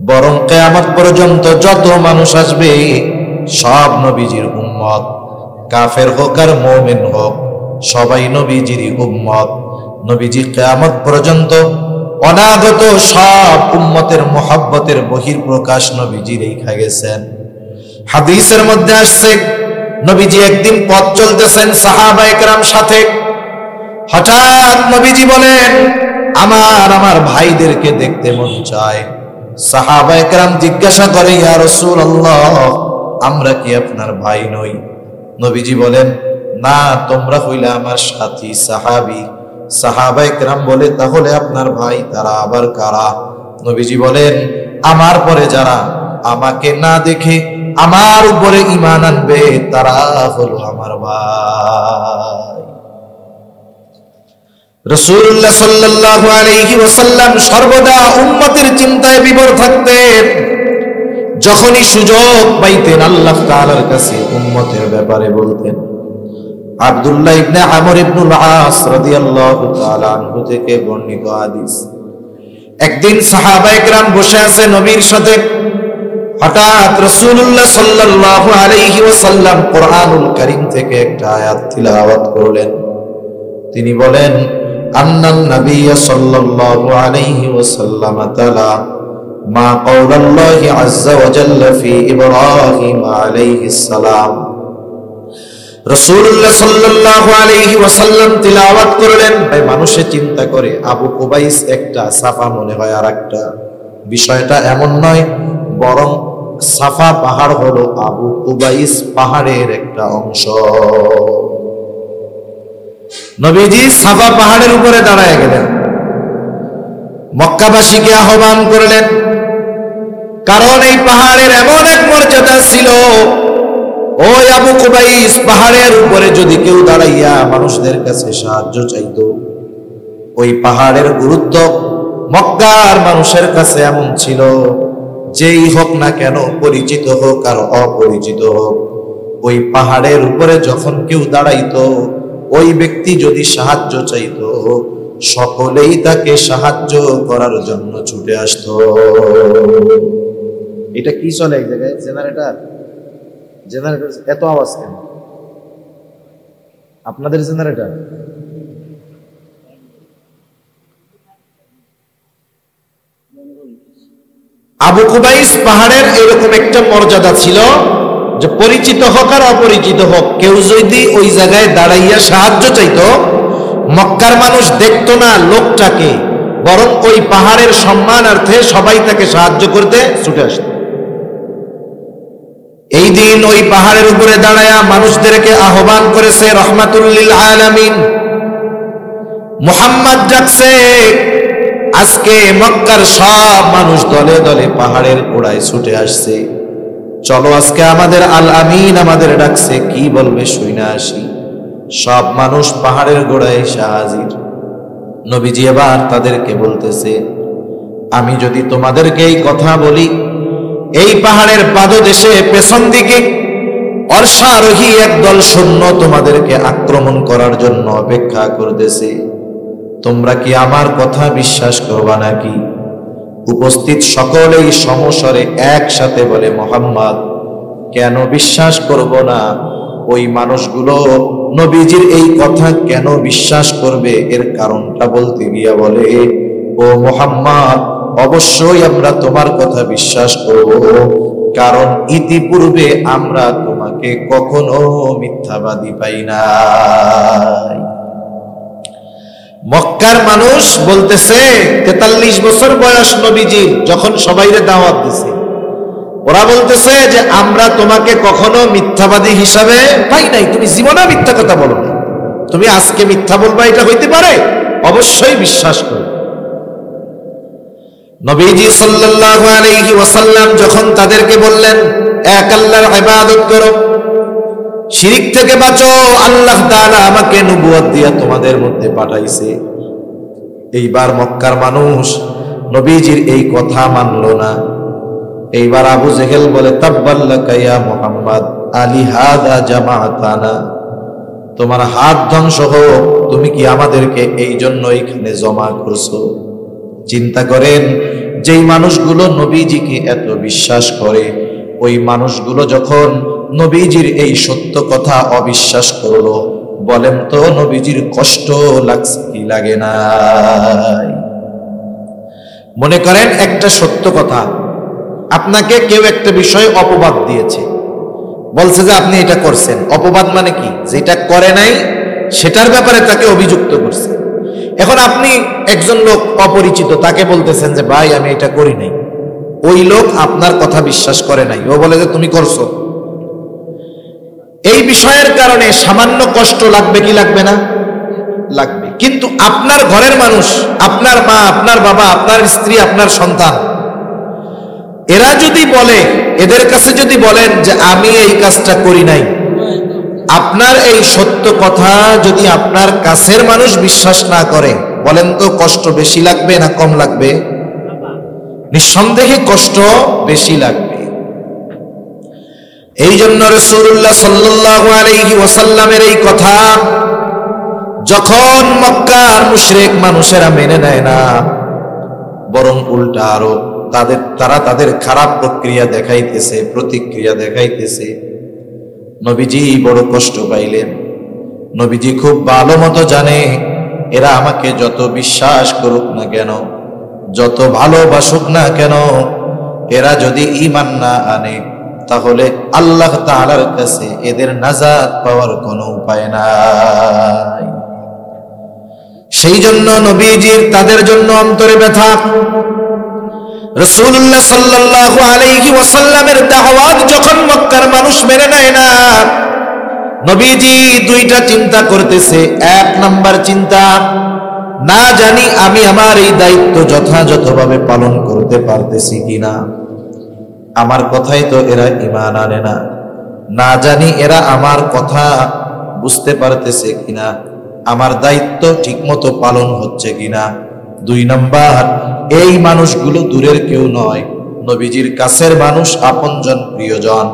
বরং কিয়ামত পর্যন্ত যত মানুষ আসবে সব নবীজির উম্মত, কাফের হোক আর মুমিন হোক, সবাই নবীজির উম্মত। নবীজি কিয়ামত পর্যন্ত অনাগত সব উম্মতের মহব্বতের বহির্প্রকাশ নবীজি রেখে গেছেন। হাদিসের মধ্যে আসছে, নবীজি একদিন পথ চলতেছেন সাহাবায়ে কেরাম সাথে, হঠাৎ নবীজি বলেন আমার ভাইদেরকে দেখতে মন চায়। সাহাবায়ে কেরাম জিজ্ঞাসা করে, ইয়া রাসূলুল্লাহ, আমরা কি আপনার ভাই নই? নবীজি বলেন, না, তোমরা হইলে আমার সাথী সাহাবী। সাহাবায়ে কেরাম বলে, তাহলে আপনার ভাই তারা আবার কারা? নবীজি বলেন, আমার পরে যারা আমাকে না দেখে আমার উপরে ঈমান আনবে তারা হলো আমার ভাই। রাসূলুল্লাহ সাল্লাল্লাহু আলাইহি ওয়াসাল্লাম সর্বদা উম্মতের চিন্তায় বিভোর থাকতেন। যখনই সুযোগ পাইতেন আল্লাহ তাআলার কাছে উম্মতের ব্যাপারে বলতেন। আব্দুল্লাহ ইবনে আমর ইবনুল আস রাদিয়াল্লাহু তাআলা আনহু থেকে বর্ণিত হাদিস, একদিন সাহাবায়ে কেরাম বসে আছে নবীর সাথে, হঠাৎ রাসূলুল্লাহ সাল্লাল্লাহু আলাইহি ওয়াসাল্লাম কোরআনুল কারীম থেকে একটা আয়াত তিলাওয়াত করলেন। তিনি বলেন, আন্নান নাবিয়্য সাল্লাল্লাহু আলাইহি ওয়াসাল্লাম তাআলা মা কাওলাল্লাহি আযজা ওয়া জাল্লা ফি ইব্রাহিম আলাইহিস সালাম। রাসূলুল্লাহ সাল্লাল্লাহু আলাইহি ওয়াসাল্লাম তিলাওয়াত করলেন। ভাই, মানুষে চিন্তা করে আবু কুবাইস একটা, সাফা মনে হয় আরেকটা। বিষয়টা এমন নয়, বরং সাফা পাহাড় হলো আবু কুবাইস পাহাড়ের একটা অংশ। নবীজি সাফা পাহাড়ের উপরে দাঁড়ায় গেলেন, মক্কাবাসীকে আহ্বান করলেন, কারণ এই পাহাড়ের এমন এক মর্যাদা ছিল। ওই আবু কুবাইস পাহাড়ের উপরে যদি কেউ দাঁড়াইয়া মানুষদের কাছে সাহায্য চাইতো, ওই পাহাড়ের গুরুত্ব মক্কার মানুষের কাছে এমন ছিল, যেই হোক না কেন, পরিচিত হোক আর অপরিচিত হোক, ওই পাহাড়ের উপরে যখন কেউ দাঁড়াইতো, ওই ব্যক্তি যদি সাহায্য চাইতো, সকলেই তাকে সাহায্য করার জন্য ছুটে আসতো। এটা কি চলে এক জায়গায়? জেনারেটর এত আওয়াজ কেন? আপনাদের জেনারেটর? আবু কুবাইস পাহাড়ের এরকম একটা মর্যাদা ছিল যে পরিচিত হোক আর অপরিচিত হোক, কেউ যদি ওই জায়গায় দাঁড়াইয়া সাহায্য চাইতো, মক্কার মানুষ দেখতো না লোকটাকে, বরং ওই পাহাড়ের সম্মানার্থে সবাই তাকে সাহায্য করতে ছুটে আসতো। এই দিন ওই পাহাড়ের উপরে দাঁড়ায়া মানুষদেরকে আহ্বান করেছে রহমাতুল লিল আলামিন। মুহাম্মদ ডাকছে, আজকে মক্কার সব মানুষ দলে দলে পাহাড়ের গোড়ায় ছুটে আসছে, চলো আজকে আমাদের আল আমিন আমাদের ডাকছে, কি বলবে শুইনা আসি। সব মানুষ পাহাড়ের গোড়ায় এসে হাজির। নবীজি এবার তাদেরকে বলতেছে, আমি যদি তোমাদেরকে এই কথা বলি, এই পাহাড়ের পাদদেশে পেছন দিকে অশ্বারোহী একদল সৈন্য তোমাদেরকে আক্রমণ করার জন্য অপেক্ষা করতেছে, তোমরা কি আমার কথা বিশ্বাস করবা নাকি? উপস্থিত সকলেই সমস্বরে একসাথে বলে, মুহাম্মদ, কেন বিশ্বাস করব না? ওই মানুষগুলো নবীজির এই কথা কেন বিশ্বাস করবে? এর কারণটা বলতে গিয়া বলে, ও মুহাম্মদ, অবশ্যই আমরা তোমার কথা বিশ্বাস করব, কারণ ইতিপূর্বে আমরা তোমাকে কখনো মিথ্যাবাদী পাই নাই। মক্কার মানুষ বলতেছে, 43 বছর বয়স নবীজির, যখন সবাইরে দাওয়াত দিছে, ওরা বলতেছে যে আমরা তোমাকে কখনো মিথ্যাবাদী হিসাবে পাই নাই, তুমি জীবনে মিথ্যা কথা বলো না, তুমি আজকে মিথ্যা বলবা, এটা হইতে পারে? অবশ্যই বিশ্বাস করো। নবীজি সাল্লাল্লাহু আলাইহি ওয়াসাল্লাম যখন তাদেরকে বললেন, এক আল্লাহর ইবাদত করো, শিরিক থেকে বাঁচো, আল্লাহ তাআলা আমাকে নবুয়ত দিয়া তোমাদের মধ্যে পাঠাইছে। এইবার মক্কার মানুষ নবীজির এই কথা মানলো না। এইবার আবু জেহেল বলে, তাব্বাল্লাকা ইয়া মুহাম্মদ, আলি হাদা জামাতানা, তোমার হাত ধ্বংস হোক, তুমি কি আমাদেরকে এই জন্য এখানে জমা করছো? চিন্তা করেন, যেই মানুষগুলো নবীজিকে এত বিশ্বাস করে, ওই মানুষগুলো যখন নবীজির এই সত্য কথা অবিশ্বাস করলো, বলেন তো নবীজির কষ্ট লাগছে কি লাগে না? মনে করেন একটা সত্য কথা, আপনাকে কেউ একটা বিষয়ে অপবাদ দিয়েছে, বলছে যে আপনি এটা করছেন। অপবাদ মানে কি? যেটা করে নাই সেটার ব্যাপারে তাকে অভিযুক্ত করছে। এখন আপনি একজন লোক অপরিচিত, তাকে বলতেছেন যে ভাই আমি এটা করি নাই। ওই লোক আপনার কথা বিশ্বাস করে নাই, ও বলে যে তুমি করছো। এই বিষয়ের কারণে সামান্য কষ্ট লাগবে কি লাগবে না? লাগবে। কিন্তু আপনার ঘরের মানুষ, আপনার মা, আপনার বাবা, আপনার স্ত্রী, আপনার সন্তান, এরা যদি বলে, এদের কাছে যদি বলেন যে আমি এই কাজটা করি নাই, আপনার এই সত্য কথা যদি আপনার কাছের মানুষ বিশ্বাস না করে, বলেন তো কষ্ট বেশি লাগবে না কম লাগবে? নিঃসন্দেহে কষ্ট বেশি লাগবে। এই জন্য রাসূলুল্লাহ সাল্লাল্লাহু আলাইহি ওয়াসাল্লামের এই কথা যখন মক্কার মুশরিক মানুষেরা মেনে নেয় না, বরং উল্টা আরো তারা তাদের খারাপ প্রতিক্রিয়া দেখাইতেছে, নবীজি বড় কষ্ট পাইলেন। নবীজি খুব ভালো মতো জানে এরা আমাকে যত বিশ্বাস করুক না কেন, যত ভালোবাসুক না কেন, এরা যদি ঈমান না আনে তাহলে আল্লাহ তাআলার কাছে এদের নাজাত পাওয়ার কোনো উপায় নাই। সেই জন্য নবীজির তাদের জন্য অন্তরে ব্যথা। রাসূলুল্লাহ সাল্লাল্লাহু আলাইহি ওয়াসাল্লামের দাওয়াত যখন মক্কার মানুষ মেনে নেয় না, নবীজি দুইটা চিন্তা করতেছে। এক নাম্বার চিন্তা, না জানি আমি আমার এই দায়িত্ব যথাযথভাবে পালন করতে পারতেছি কিনা, আমার কথাই তো এরা ঈমান আনে না, না জানি এরা আমার কথা বুঝতে পারতেছে কিনা, আমার দায়িত্ব ঠিকমতো পালন হচ্ছে কিনা। দুই নাম্বার, এই মানুষগুলো দূরের কেউ নয়, নবীজির কাছের মানুষ, আপনজন, প্রিয়জন,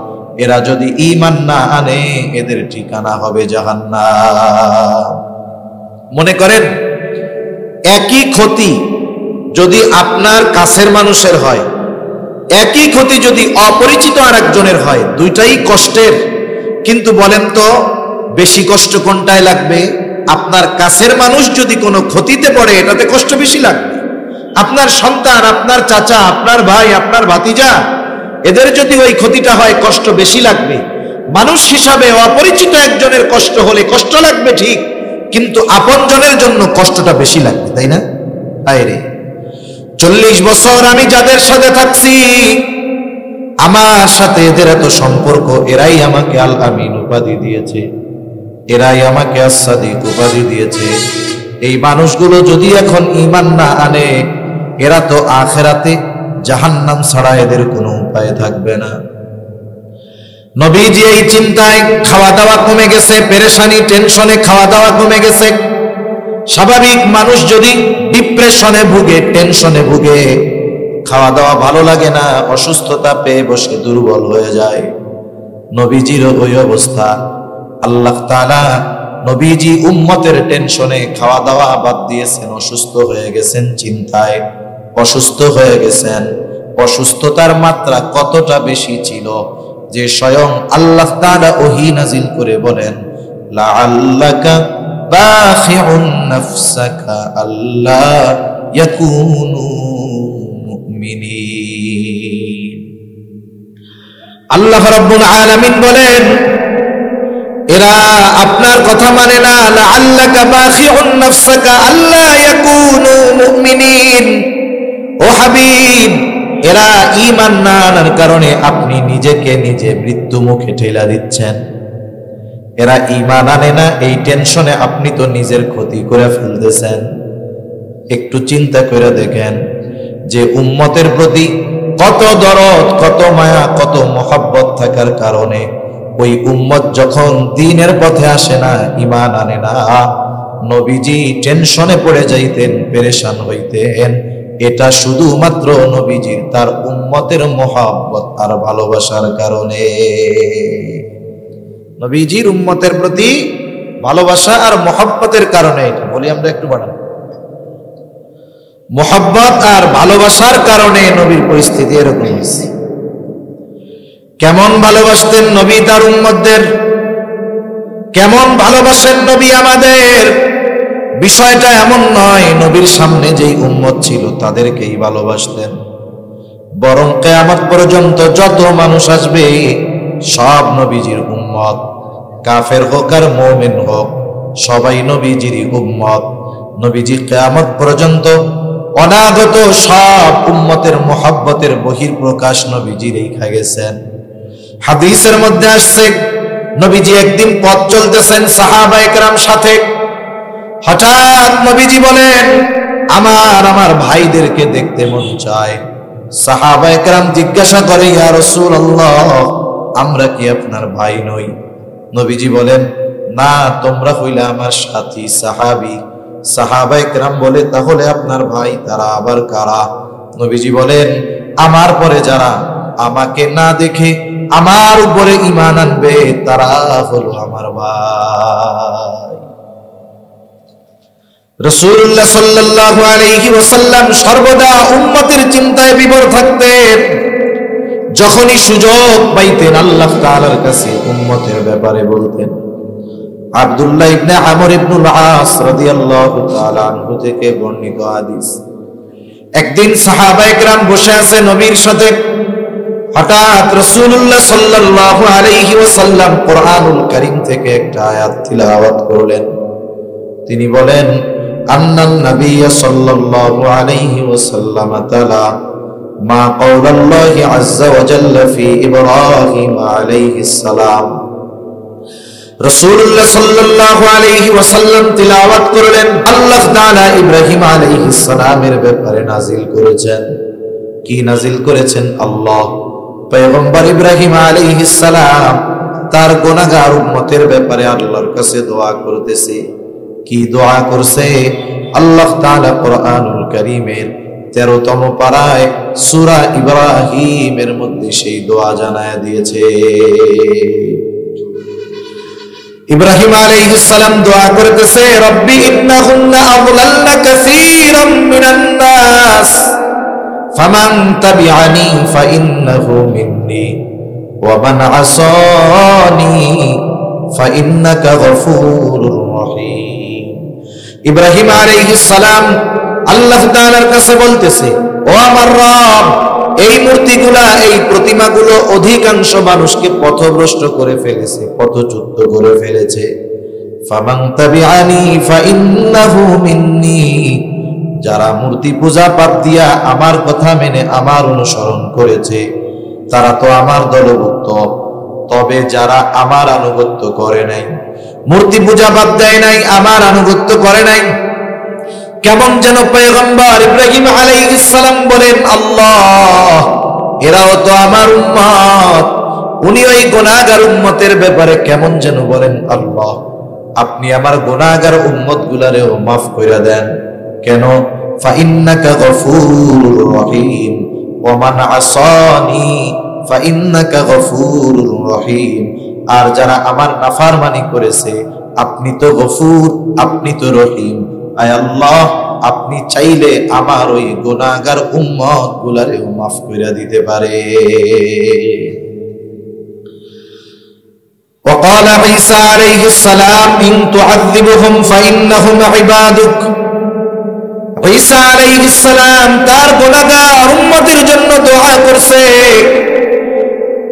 এরা যদি ঈমান না আনে এদের ঠিকানা হবে জাহান্নাম। মনে করেন একই ক্ষতি যদি আপনার কাছের মানুষের হয়, একই ক্ষতি যদি অপরিচিত আরেকজনের হয়, দুইটাই কষ্টের। কিন্তু বলেন তো বেশি কষ্ট কোনটায় লাগবে? আপনার কাছের মানুষ যদি কোনো ক্ষতিতে পড়ে এটাতে কষ্ট বেশি লাগবে। আপনার সন্তান, আপনার চাচা, আপনার ভাই, আপনার ভাতিজা, এদের যদি ওই ক্ষতিটা হয় কষ্ট বেশি লাগবে। মানুষ হিসাবে অপরিচিত একজনের কষ্ট হলে কষ্ট লাগবে ঠিক, কিন্তু আপনজনের জন্য কষ্টটা বেশি লাগবে, তাই না? আরে 40 বছর আমি যাদের সাথে থাকছি, আমার সাথে এদের এত সম্পর্ক, এরাই আমাকে আল আমিন উপাধি দিয়েছে, এরাই আমাকে as-সাদিক উপাধি দিয়েছে। এই মানুষগুলো যদি এখন ঈমান না আনে, এরা তো আখিরাতে জাহান্নাম ছাড়া এদের কোনো উপায় থাকবে না। নবীজি এই চিন্তায়, খাওয়া দাওয়া কমে গেছে, পেরেশানি টেনশনে খাওয়া দাওয়া কমে গেছে। স্বাভাবিক মানুষ যদি ডিপ্রেশনে ভুগে, টেনশনে ভুগে, খাওয়া দাওয়া ভালো লাগে না, অসুস্থতা পেয়ে বসে দুর্বল হয়ে যায়। নবীজির ওই অবস্থা। আল্লাহ তাআলা নবীজি উম্মতের টেনশনে খাওয়া দাওয়া বাদ দিয়েছেন, অসুস্থ হয়ে গেছেন, চিন্তায় অসুস্থ হয়ে গেছেন। অসুস্থতার মাত্রা কতটা বেশি ছিল যে স্বয়ং আল্লাহ তাআলা ওহী নাজিল করে বলেন, লাআল্লাকা বাখিউন নাফসাকা আল্লা ইয়াকুনু মুমিনিন। আল্লাহ রাব্বুল আলামিন বলেন, এরা আপনার কথা মানে না, লাআল্লাকা বাখিউন নাফসাকা আল্লা ইয়াকুনু মুমিনিন। ও হাবিব, এরা ঈমান না আনার কারণে আপনি নিজেকে নিজে মৃত্যু মুখে ঠেলা দিচ্ছেন। এরা ঈমান আনে না, এই টেনশনে আপনি তো নিজের ক্ষতি করে ফেলতেছেন। একটু চিন্তা করে দেখেন যে উম্মতের প্রতি কত দরদ, কত মায়া, কত মহব্বত থাকার কারণে ওই উম্মত যখন দ্বীনের পথে আসে না, ঈমান আনে না, নবীজি টেনশনে পড়ে যাইতেন, পেরেশান হইতেন। এটা শুধুমাত্র নবীজির তার উম্মতের মহব্বত আর ভালোবাসার কারণে। নবীজির উম্মতের প্রতি ভালোবাসা আর মহব্বতের কারণে। এটা বলি আমরা একটু বাড়ান, মহব্বত আর ভালোবাসার কারণে নবীর পরিস্থিতি এরকম হয়েছে। কেমন ভালোবাসতেন নবী তার উম্মতদের, কেমন ভালোবাসেন নবী আমাদের। বিষয়টা এমন নয় নবীর সামনে যেই উম্মত ছিল তাদেরকেই ভালোবাসতেন, বরং কিয়ামত পর্যন্ত যত মানুষ আসবে সব নবীজির উম্মত, কাফের হোক আর মুমিন হোক, সবাই নবীজিরই উম্মত। নবীজি কিয়ামত পর্যন্ত অনাগত সব উম্মতের মোহাব্বতের বহির্প্রকাশ নবীজি রেখা গেছেন। হাদিসের মধ্যে আসছে, নবীজি একদিন পথ চলতেছেন সাহাবায়ে কেরাম সাথে, হঠাৎ নবীজি বলেন, আমার ভাইদেরকে দেখতে মন চায়। সাহাবায়ে কেরাম জিজ্ঞাসা করে, ইয়া রাসূলুল্লাহ, আমরা কি আপনার ভাই নই? নবীজি বলেন, না, তোমরা হইলে আমার সাথী সাহাবী। সাহাবায়ে কেরাম বলে, তাহলে আপনার ভাই তারা আবার কারা? নবীজি বলেন, আমার পরে যারা আমাকে না দেখে আমার উপরে ঈমান আনবে তারা হলো আমার ভাই। রাসূলুল্লাহ সাল্লাল্লাহু আলাইহি ওয়াসাল্লাম সর্বদা উম্মতের চিন্তায় বিভোর থাকতেন। যখনই সুযোগ পাইতেন আল্লাহ তাআলার কাছে উম্মতের ব্যাপারে বলতেন। আব্দুল্লাহ ইবনে আমর ইবনুল আস রাদিয়াল্লাহু তাআলা আনহু থেকে বর্ণিত হাদিস, একদিন সাহাবায়ে কেরাম বসে আছে নবীর সাথে, হঠাৎ রাসূলুল্লাহ সাল্লাল্লাহু আলাইহি ওয়াসাল্লাম কোরআনুল কারীম থেকে একটা আয়াত তিলাওয়াত করলেন। তিনি বলেন, আন্নান নাবিয়্য সাল্লাল্লাহু আলাইহি ওয়াসাল্লাম তাআলা মা কাওলাল্লাহি আযজা ওয়া জাল্লা ফি ইব্রাহিম আলাইহিস সালাম। রাসূলুল্লাহ সাল্লাল্লাহু আলাইহি ওয়াসাল্লাম তিলাওয়াত করলেন, আল্লাহ তাআলা ইব্রাহিম আলাইহিস সালামের ব্যাপারে নাজিল করেছেন। কি নাজিল করেছেন? আল্লাহ পয়গম্বর ইব্রাহিম আলাইহিস সালাম তার গুনাহগার উম্মতের ব্যাপারে আল্লাহর কাছে দোয়া করতেছে। কি দোয়া করছে? আল্লাহ তাআলা কোরআনুল কারীমের 13তম পারায় সূরা ইব্রাহিমের মধ্যে সেই দোয়া জানায়া দিয়েছে। ইব্রাহিম আলাইহিস সালাম দোয়া করতেছে, রব্বি ইন্নাহুন্না আযলালনা কাসীরাম মিনান নাস ফামান তাবিআনি ফাইন্নাহু মিন্নি ওয়া মান আসানি ফাইন্নাকা গফুরুর রহিম। ইব্রাহিম আলাইহিস সালাম আল্লাহ তাআলার কাছে বলতেছে, ও আমার রব, এই মূর্তিগুলা, এই প্রতিমাগুলো অধিকাংশ মানুষকে পথভ্রষ্ট করে ফেলেছে, পথচ্যুত করে ফেলেছে। ফামান তাবিআনি ফাইন্নাহু মিন্নি, যারা মূর্তি পূজা বাদ দিয়া আমার কথা মেনে আমার অনুসরণ করেছে তারা তো আমার দলভুক্ত। তবে যারা আমার আনুগত্য করে নাই, মূর্তি পূজা বাদ দেয় নাই, আমার আনুগত্য করে নাই, কেমন যেন পয়গম্বর ইব্রাহিম আলাইহিস সালাম বলেন, আল্লাহ, এরাও তো আমার উম্মত। উনি ওই গুনাহগার উম্মতের ব্যাপারে কেমন যেন বলেন, আল্লাহ, আপনি আমার গুনাহগার উম্মত গুলারেও মাফ কইরা দেন। কেন? ফাইন্নাকা গফুরুর রহিম ওয়া মান আসানি ফাইন্নাকা গফুরুর রহিম। আর যারা আমার নাফরমানি করেছে, আপনি তো গফুর, আপনি তো রহিম। আয় আল্লাহ, আপনি চাইলে আমার ওই গুনাহগার উম্মত গুলারেও মাফ কইরা দিতে পারে। وقال عيسى عليه السلام إن تعذبهم فإنهم عبادك। ঈসা আলাইহিস সালাম তার গুনাহগার উম্মতের জন্য দোয়া করছে,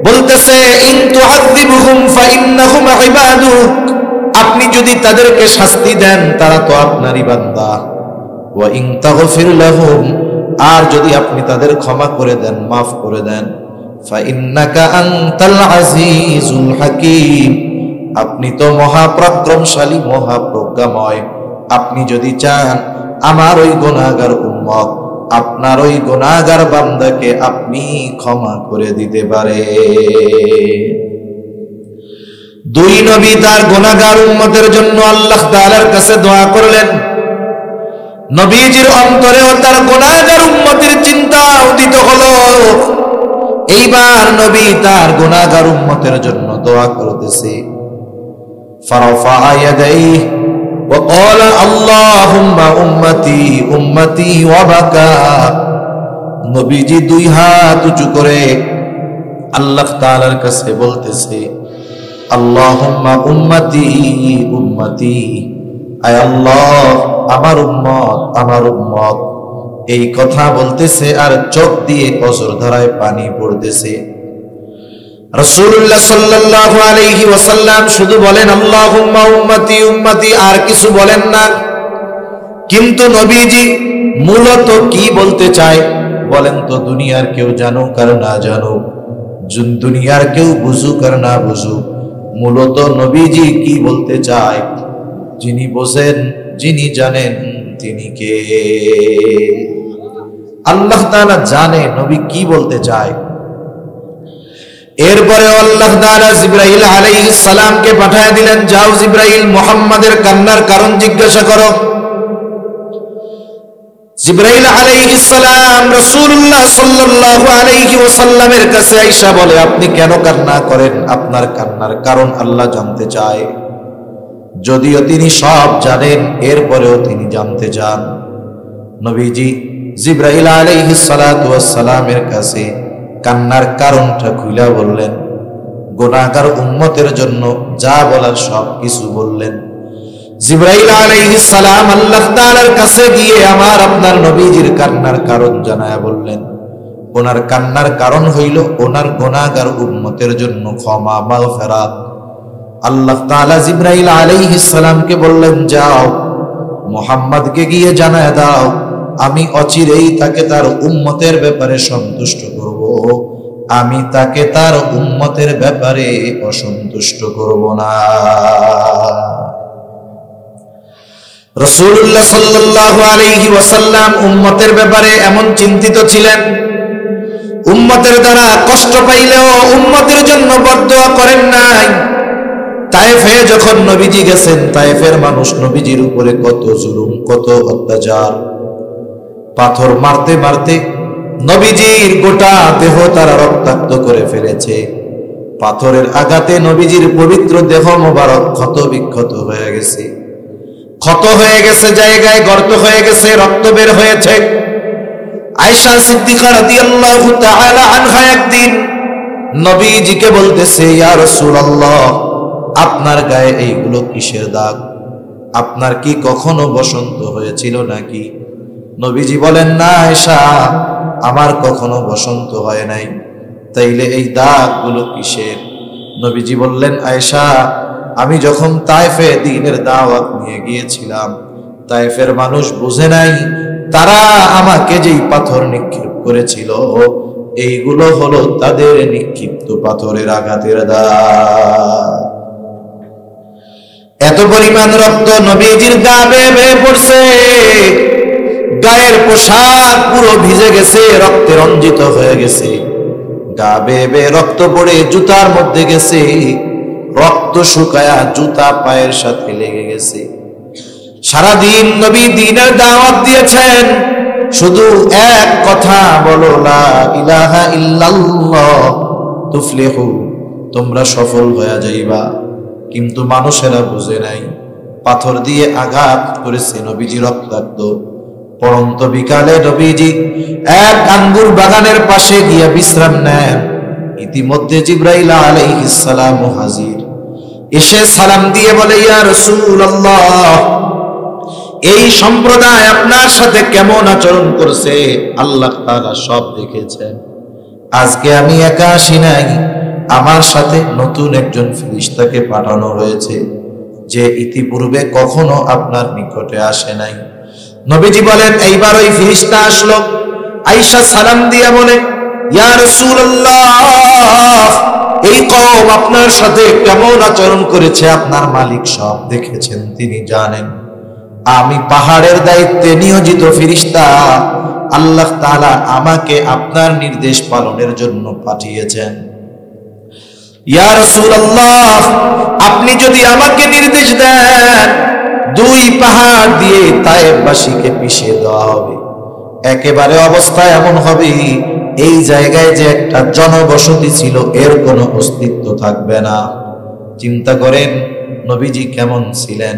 বলতেছে, ইন তুআযিবুহুম ফাইন্নাহুম ইবাদুক, আপনি যদি তাদেরকে শাস্তি দেন তারা তো আপনারই বান্দা। ওয়া ইন তাগফির লাহুম, আর যদি আপনি তাদের ক্ষমা করে দেন, মাফ করে দেন, ফাইন্নাকা আনতাল আজিজুল হাকীম, আপনি তো মহাপরাক্রমশালী, মহাপ্রজ্ঞাময়। আপনি যদি চান আমার ওই গুনাহগার উম্মত, আপনার ওই গুনাহগার বান্দাকে আপনি ক্ষমা করে দিতে পারে। দুই নবী তার গুনাহগার উম্মতের জন্য আল্লাহ তাআলার কাছে দোয়া করলেন। নবীজির অন্তরেও তার গুনাহগার উম্মতের চিন্তা উদিত হলো। এইবার নবী তার গুনাহগার উম্মতের জন্য দোয়া করতেছে। ফারাফা ইয়াদাইহি وقال اللهم উম্মতি উম্মতি ওয়া বাকা। নবীজি দুই হাত উঁচু করে আল্লাহ তাআলার কাছে বলতেছে, আল্লাহুম্মা উম্মতি উম্মতি, আয় আল্লাহ, আমার উম্মত, আমার উম্মত। এই কথা বলতেছে আর চোখ দিয়ে অঝর ধারায় পানি পড়তেছে। রাসূলুল্লাহ সাল্লাল্লাহু আলাইহি ওয়াসাল্লাম শুধু বলেন আল্লাহুম্মা উম্মতি উম্মতি, আর কিছু বলেন না। কিন্তু নবীজি মূলত কি বলতে চায় বলেন তো? দুনিয়ার কেউ জানুক আর না জানুক, দুনিয়ার কেউ বুঝুক আর না বুঝুক, মূলত নবীজি কি বলতে চায় যিনি বোঝেন, যিনি জানেন তিনি কে? আল্লাহ তাআলা জানে নবী কি বলতে চায়। এরপরে আল্লাহ তাআলা জিবরাইল আলাইহিস সালামকে পাঠিয়ে দিলেন, যাও জিবরাইল মুহাম্মাদের কান্নার কারণ জিজ্ঞাসা করো। জিবরাইল আলাইহিস সালাম রাসূলুল্লাহ সাল্লাল্লাহু আলাইহি ওয়াসাল্লামের কাছে আয়েশা বলে, আপনি কেন কান্না করেন? আপনার কান্নার কারণ আল্লাহ জানতে চায়। যদিও তিনি সব জানেন, এরপরেও তিনি জানতে চান। নবীজি জিবরাইল আলাইহিস সালাতু ওয়াস সালামের কাছে কান্নার কারণটা খুলে বললেন। গুনাহগার উম্মতের জন্য যা বলার সব কিছু বললেন। জিবরাইল আলাইহিস সালাম আল্লাহ তাআলার কাছে গিয়ে আমার আপনার নবীজির কান্নার কারণ জানায়া বললেন। ওনার কান্নার কারণ হইল ওনার গুনাহগার উম্মতের জন্য ক্ষমা মাগফিরাত। আল্লাহ তাআলা জিবরাইল আলাইহিস সালামকে বললেন, যাও মুহাম্মদকে গিয়ে জানায়া দাও, আমি অচিরেই তাকে তার উম্মতের ব্যাপারে সন্তুষ্ট করব, আমি তাকে তার উম্মতের ব্যাপারে অসন্তুষ্ট করব না। রাসূলুল্লাহ সাল্লাল্লাহু আলাইহি ওয়াসাল্লাম উম্মতের ব্যাপারে এমন চিন্তিত ছিলেন, উম্মতের দ্বারা কষ্ট পাইলেও উম্মতের জন্য বদদোয়া করেন নাই। তায়েফে যখন নবীজি গেছেন, তায়েফের মানুষ নবীজির উপরে কত জুলুম, কত অত্যাচার, পাথর মারতে মারতে নবীজির গোটা দেহ তারা রক্তাক্ত করে ফেলেছে। পাথরের আঘাতে নবীজির পবিত্র দেহ মোবারক ক্ষত বিক্ষত হয়ে গেছে, ক্ষত হয়ে গেছে, জায়গায় গর্ত হয়ে গেছে, রক্ত বের হয়েছে। আয়েশা সিদ্দিকা রাদিয়াল্লাহু তাআলা আনহা একদিন নবীজিকে বলতেছে, ইয়া রাসূলুল্লাহ, আপনার গায়ে এইগুলো কিসের দাগ? আপনার কি কখনো বসন্ত হয়েছিল নাকি? নবীজি বলেন, না আয়েশা, আমার কখনো বসন্ত হয় নাই। তাইলে এই দাগগুলো কিসের? নবীজি বললেন, আয়েশা, আমি যখন তায়েফে দ্বীনের দাওয়াত নিয়ে গিয়েছিলাম, তায়েফের মানুষ বুঝে নাই, তারা আমাকে যেই পাথর নিক্ষেপ করেছিল এইগুলো হলো তাদের নিক্ষিপ্ত পাথরের আঘাতের দাগ। এত পরিমাণ রক্ত নবীজির গা বেয়ে বেয়ে পড়ছে, গায়ের পোশাক পুরো ভিজে গেছে, রক্তে রঞ্জিত হয়ে গেছে, গা বেয়ে বেয়ে রক্ত পড়ে জুতার মধ্যে গেছে, রক্ত শুকায়া জুতা পায়ের সাথে লেগে গেছে। সারাদিন নবী দ্বীনের দাওয়াত দিয়েছেন, শুধু এক কথা বলো, লা ইলাহা ইল্লাল্লাহ তুফলিহু, তোমরা সফল হয়ে যাইবা। কিন্তু মানুষেরা বুঝে নাই, পাথর দিয়ে আঘাত করেছে, নবীজি রক্তাক্ত। পরন্ত বিকালে নবীজি এক আঙ্গুর বাগানের পাশে গিয়ে বিশ্রাম নেন। ইতিমধ্যে জিবরাইল আলাইহিস সালাম হাজির, এসে সালাম দিয়ে বলে, ইয়া রাসূলুল্লাহ, এই সম্প্রদায় আপনার সাথে কেমন আচরণ করছে আল্লাহ তাআলা সব দেখেছেন। আজকে আমি একা আসি নাই, আমার সাথে নতুন একজন ফেরেশতাকে পাঠানো হয়েছে, যে ইতিপূর্বে কখনো আপনার নিকটে আসে নাই। নবীজি বলেন, এইবার ওই ফেরেশতা আসলো। আয়েশা সালাম দিয়ে বলে, ইয়া রাসূলুল্লাহ, এই কওম আপনার সাথে কেমন আচরণ করেছে আপনার মালিক সব দেখেছেন, তিনি জানেন। আমি পাহাড়ের দায়িত্বে নিয়োজিত ফেরেশতা, আল্লাহ তাআলা আমাকে আপনার নির্দেশ পালনের জন্য পাঠিয়েছেন। ইয়া রাসূলুল্লাহ, আপনি যদি আমাকে নির্দেশ দেন, দুই পাহাড় দিয়ে তায়েফবাসীকে পিষে দেওয়া হবে। একেবারে অবস্থা এমন হবে, এই জায়গায় যে একটা জনবসতি ছিল এর কোনো অস্তিত্ব থাকবে না। চিন্তা করেন নবীজি কেমন ছিলেন,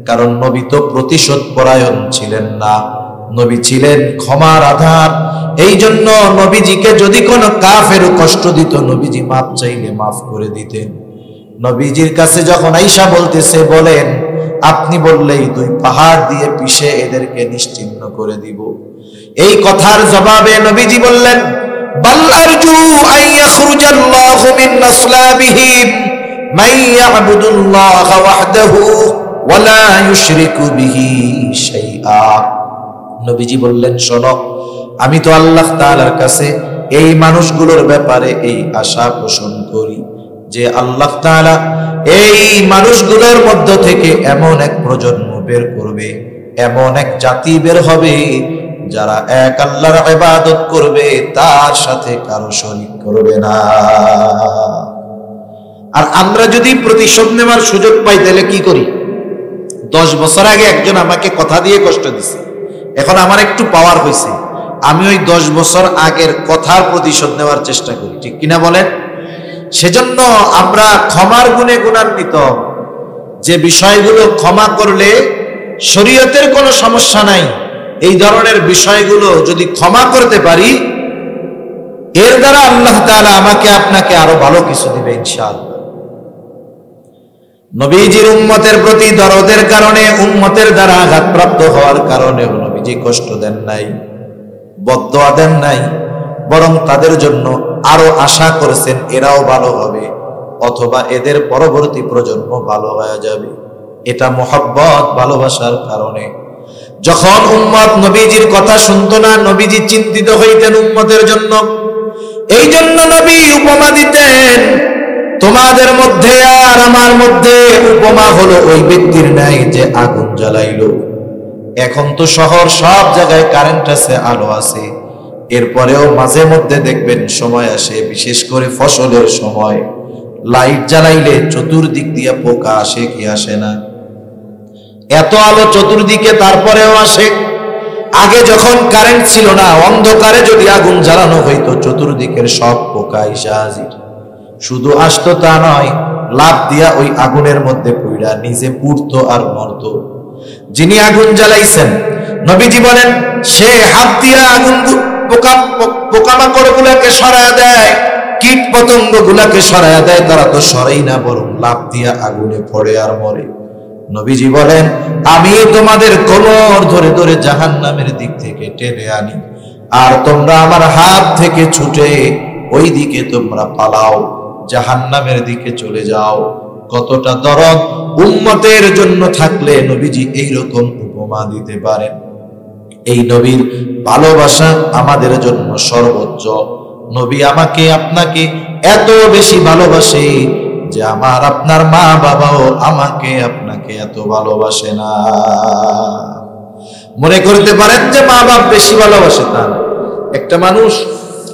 কারণ নবী তো প্রতিশোধ পরায়ণ ছিলেন না, নবী ছিলেন ক্ষমার আধার। এই জন্য নবীজিকে যদি কোনো কাফের কষ্ট দিত, নবীজি মাফ চাইলে মাফ করে দিতেন। নবীজির কাছে যখন আয়েশা বলতেছে, বলেন আপনি বললেই দুই পাহাড় দিয়ে পিষে এদেরকে নিশ্চিহ্ন করে দিব। এই কথার জবাবে নবীজি বললেন, বাল আরজু আন ইয়াখরুজাল্লাহু يستخلف من أصلابهم من يعبد الله وحده ولا يشرك به شيئا। নবীজি বললেন, শোনো, আমি তো আল্লাহ তাআলার কাছে এই মানুষগুলোর ব্যাপারে এই আশা পোষণ করি যে আল্লাহ তাআলা এই মানুষগুলোর মধ্য থেকে এমন এক প্রজন্ম বের করবে, এমন এক জাতি বের হবে যারা এক আল্লাহর ইবাদত করবে, তার সাথে কারো শরীক করবে না। আর আমরা যদি প্রতিশোধ নেওয়ার সুযোগ পাই তাহলে কি করি? 10 বছর আগে একজন আমাকে কথা দিয়ে কষ্ট দিছে, এখন আমার একটু পাওয়ার হয়েছে, আমি ওই 10 বছর আগের কথার প্রতিশোধ নেওয়ার চেষ্টা করি, ঠিক কিনা বলেন? সেজন্য আমরা ক্ষমার গুণে গুণান্বিত, যে বিষয়গুলো ক্ষমা করলে শরীয়তের কোনো সমস্যা নাই, এই ধরনের বিষয়গুলো যদি ক্ষমা করতে পারি, এর দ্বারা আল্লাহ তাআলা আমাকে আপনাকে আরো ভালো কিছু দিবে ইনশাআল্লাহ। নবীজির উম্মতের প্রতি দরদের কারণে, উম্মতের দ্বারা আঘাতপ্রাপ্ত হওয়ার কারণে নবীজি কষ্ট দেন নাই, বদদোয়া দেন নাই, বরং তাদের জন্য আরো আশা করেছেন এরাও ভালো হবে অথবা এদের পরবর্তী প্রজন্ম ভালো হয়ে যাবে। এটা মুহাব্বত, ভালোবাসার কারণে। যখন উম্মত নবীজির কথা শুনতো না, নবীজি চিন্তিত হইতেন উম্মতের জন্য। এই জন্য নবী উপমা দিতেন, তোমাদের মধ্যে আর আমার মধ্যে উপমা হলো ওই ব্যক্তির ন্যায় যে আগুন জ্বালাইলো। এখন তো শহর সব জায়গায় কারেন্ট আছে, আলো আছে, এরপরেও মাঝে মধ্যে দেখবেন সময় আসে, বিশেষ করে ফসলের সময়, লাইট জ্বালাইলে চতুর্দিক দিয়ে পোকা আসে কি আসে না? এত আলো চতুর্দিকে, তারপরেও আসে। আগে যখন কারেন্ট ছিল না, অন্ধকারে যদি আগুন জ্বালানো হইতো, চতুর্দিকের সব পোকা এসে হাজির। শুধু আসতো তা নয়, লাফ দিয়া ওই আগুনের মধ্যে পইড়া নিজে পুড়তো আর মরতো। যিনি আগুন জ্বালাইছেন, নবীজি বলেন, সে হাত দিয়া আগুন পোকামাকড় গুলাকে সরায়া দেয়, কীট পতঙ্গ গুলাকে সরায়া দেয়, তারা তো সরাই না, বরং লাফ দিয়া আগুনে পড়ে আর মরে। নবীজি বলেন, আমি তোমাদের কোমর ধরে ধরে জাহান্নামের দিক থেকে টেনে আনি, আর তোমরা আমার হাত থেকে ছুটে ওই দিকে তোমরা পালাও, জাহান্নামের দিকে চলে যাও। কতটা দরদ উম্মতের জন্য থাকলে নবীজি এইরকম উপমা দিতে পারেন। এই নবীর ভালোবাসা আমাদের জন্য সর্বোচ্চ। নবী আমাকে আপনাকে এত বেশি ভালোবাসে যে আমার আপনার মা বাবাও আমাকে আপনাকে এত ভালোবাসে না। মনে করতে পারেন যে মা বাপ বেশি ভালোবাসে, তা না। একটা মানুষ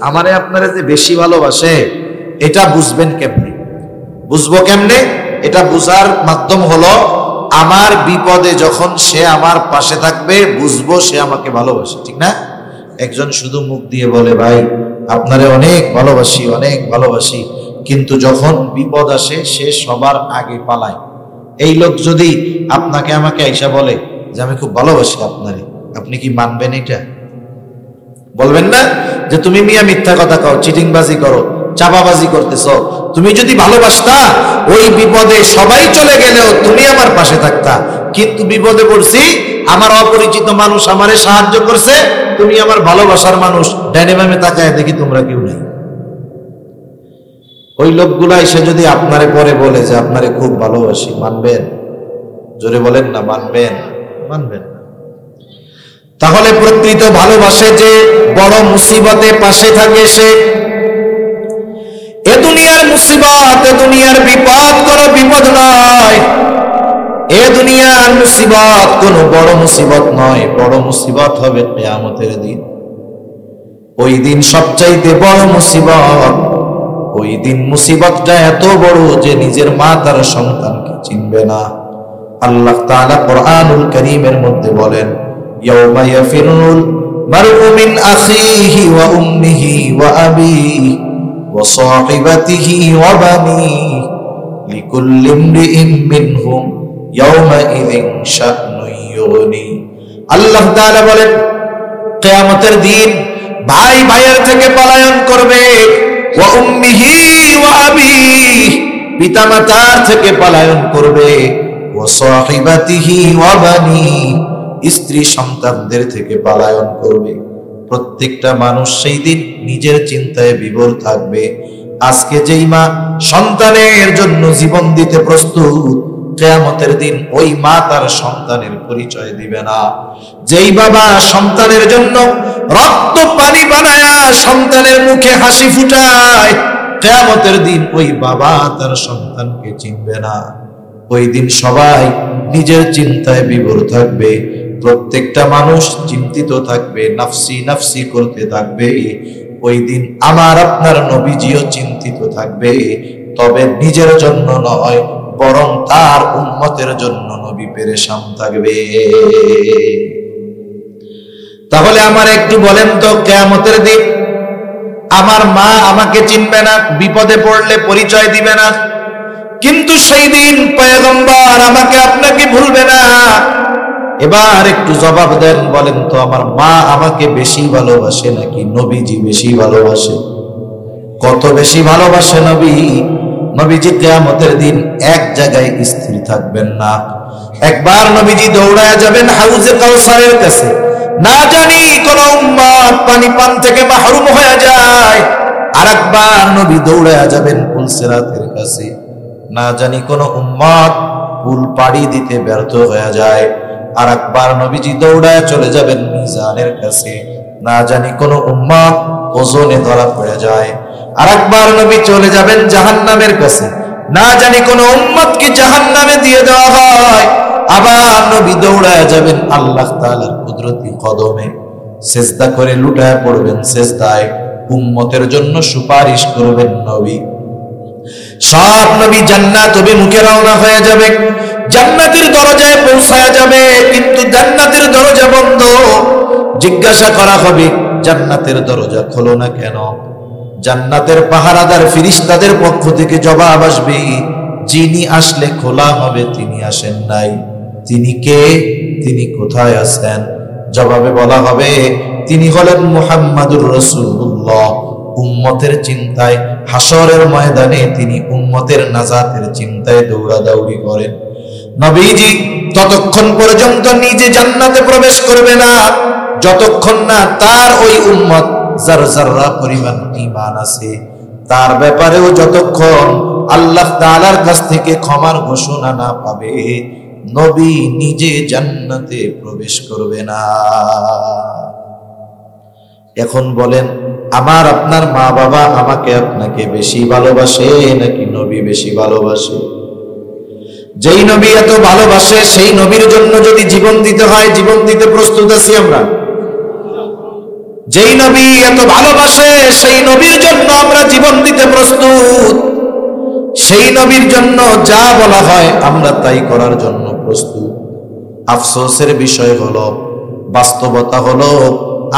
আমারে আপনারে যে বেশি ভালোবাসে, এটা বুঝবেন কেমনে? বুঝবো কেমনে? এটা বুঝার মাধ্যম হলো, আমার বিপদে যখন সে আমার পাশে থাকবে, বুঝবো সে আমাকে ভালোবাসে, ঠিক না? একজন শুধু মুখ দিয়ে বলে, ভাই আপনারে অনেক ভালোবাসি, অনেক ভালোবাসি, কিন্তু যখন বিপদ আসে সে সবার আগে পালায়। এই লোক যদি আপনাকে আমাকে আইসা বলে যে আমি খুব ভালোবাসি আপনারে, আপনি কি মানবেন? এটা বলবেন না যে তুমি মিয়া মিথ্যা কথা কও, চিটিংবাজি করো, চাপাবাজি করতেছ। তুমি যদি ভালোবাসতা, ওই বিপদে সবাই চলে গেলেও তুমি আমার পাশে থাকতা, কিন্তু বিপদে পড়ছি, আমার অপরিচিত মানুষ আমারে সাহায্য করছে, তুমি আমার ভালোবাসার মানুষ, ডাইনে বামে তাকায় দেখি তোমরা কেউ নাই। ওই লোকগুলা এসে যদি আপনারে পরে বলে যে আপনারে খুব ভালোবাসি, মানবেন? জোরে বলেন না, মানবেন? মানবেন। তাহলে প্রকৃত ভালোবাসে যে বড় মুসিবতে পাশে থাকে সে। এ দুনিয়ার মুসিবত, এ দুনিয়ার বিপদ কোনো বিপদ নয়, এ দুনিয়ার মুসিবত কোনো বড় মুসিবত নয়। বড় মুসিবত হবে কিয়ামতের দিন। ওই দিন সবচাইতে বড় মুসিবত। ওই দিন মুসিবতটা এত বড় যে নিজের মা তার সন্তানকে চিনবে না। আল্লাহ তাআলা কোরআনুল কারীমের মধ্যে বলেন, ইয়াউমা ইয়াফিরুল মারউ মিন আখিহি ওয়া উম্মিহি ওয়া আবিহি ওয়া সাহিবাতিহি ওয়া বানিহি লিকুল্লি ইমরিইন মিনহুম ইয়াউমা ইযিন শা'নুন ইউগনি। আল্লাহ তাআলা বলেন, কিয়ামতের দিন ভাই ভাইয়ের থেকে পলায়ন করবে, ওয়া উম্মিহি ওয়া আবিহি, পিতামাতার থেকে পলায়ন করবে, ওয়া সাহিবাতিহি ওয়া বানিহি, স্ত্রী সন্তানদের থেকে পলায়ন করবে। প্রত্যেকটা মানুষ সেই দিন নিজের চিন্তায় বিভোর থাকবে। আজকে যেই মা সন্তানের জন্য জীবন দিতে প্রস্তুত, কিয়ামতের দিন ওই মা তার সন্তানের পরিচয় দিবে না। যেই বাবা সন্তানের জন্য রক্ত পানি বানায়া সন্তানের মুখে হাসি ফুটায়, কিয়ামতের দিন ওই বাবা তার সন্তানকে চিনবে না। ওই দিন সবাই নিজের চিন্তায় বিভোর থাকবে, প্রত্যেকটা মানুষ চিন্তিত থাকবে, নাফসি নাফসি করতে থাকবে। ওই দিন আমার আপনার নবীজিও চিন্তিত থাকবে, তবে নিজের জন্য নয়, বরং তার উম্মতের জন্য নবী পেরেশান থাকবে। তাহলে আমার একটু বলেন তো, কিয়ামতের দিন আমার মা আমাকে চিনবে না, বিপদে পড়লে পরিচয় দিবে না, কিন্তু সেই দিন পয়গম্বর আমাকে আপনাকে ভুলবে না। এবার একটু জবাব দেন, বলেন তো আমার মা আমাকে বেশি ভালোবাসে নাকি নবীজি বেশি ভালোবাসে? কত বেশি ভালোবাসে নবী? নবীজি কিয়ামতের দিন এক জায়গায় স্থির থাকবেন না। একবার নবীজি দৌড়ায় যাবেন হাউজে কাউসারের কাছে, না জানি কোন উম্মত পানি পান থেকে মাহরুম হয়ে যায়। আরেকবার নবী দৌড়ায় যাবেন পুল সিরাতের কাছে, না জানি কোন উম্মত পুল পাড়ি দিতে ব্যর্থ হয়ে যায়। আরেকবার নবীজি দৌড়ায় চলে যাবেন মিজানের কাছে, না জানি কোন উম্মত ওজনে ধরা পড়ে যায়। আরেকবার নবী চলে যাবেন জাহান্নামের কাছে, না জানি কোন উম্মতকে জাহান্নামে দিয়ে দেওয়া হয়। আবার নবী দৌড়ায় যাবেন আল্লাহ তাআলার কুদরতি কদমে, সিজদা করে লুটায় পড়বেন সিজদায়, উম্মতের জন্য সুপারিশ করবেন নবী। সব নবী জান্নাত অভিমুখে রওনা হয়ে যাবে, জান্নাতের দরজায় পৌঁছায় যাবে, কিন্তু জান্নাতের দরজা বন্ধ। জিজ্ঞাসা করা হবে, জান্নাতের দরজা খোলো না কেন? জান্নাতের পাহারাদার ফেরেশতাদের পক্ষ থেকে জবাব আসবে, যিনি আসলে খোলা হবে তিনি আসেন নাই। তিনি কে? তিনি কোথায় আছেন? জবাবে বলা হবে, তিনি হলেন মুহাম্মাদুর রাসূলুল্লাহ। উম্মতের চিন্তায় হাসরের ময়দানে তিনি উম্মতের নাজাতের চিন্তায় দৌড়াদৌড়ি করেন। নবীজি ততক্ষণ পর্যন্ত নিজে জান্নাতে প্রবেশ করবে না, যতক্ষণ না তার ওই উম্মত যার যাররা পরিমাণ ঈমান আছে তার ব্যাপারেও যতক্ষণ আল্লাহ তাআলার কাছ থেকে ক্ষমার ঘোষণা না পাবে, নবী নিজে জান্নাতে প্রবেশ করবে না। এখন বলেন, আমার আপনার মা বাবা আমাকে আপনাকে বেশি ভালোবাসে নাকি নবী বেশি ভালোবাসে? যেই নবী এত ভালোবাসে সেই নবীর জন্য যদি জীবন দিতে হয়, জীবন দিতে প্রস্তুত আছি আমরা। যেই নবী এত ভালোবাসে সেই নবীর জন্য আমরা জীবন দিতে প্রস্তুত। সেই নবীর জন্য যা বলা হয় আমরা তাই করার জন্য প্রস্তুত। আফসোসের বিষয় হলো, বাস্তবতা হলো,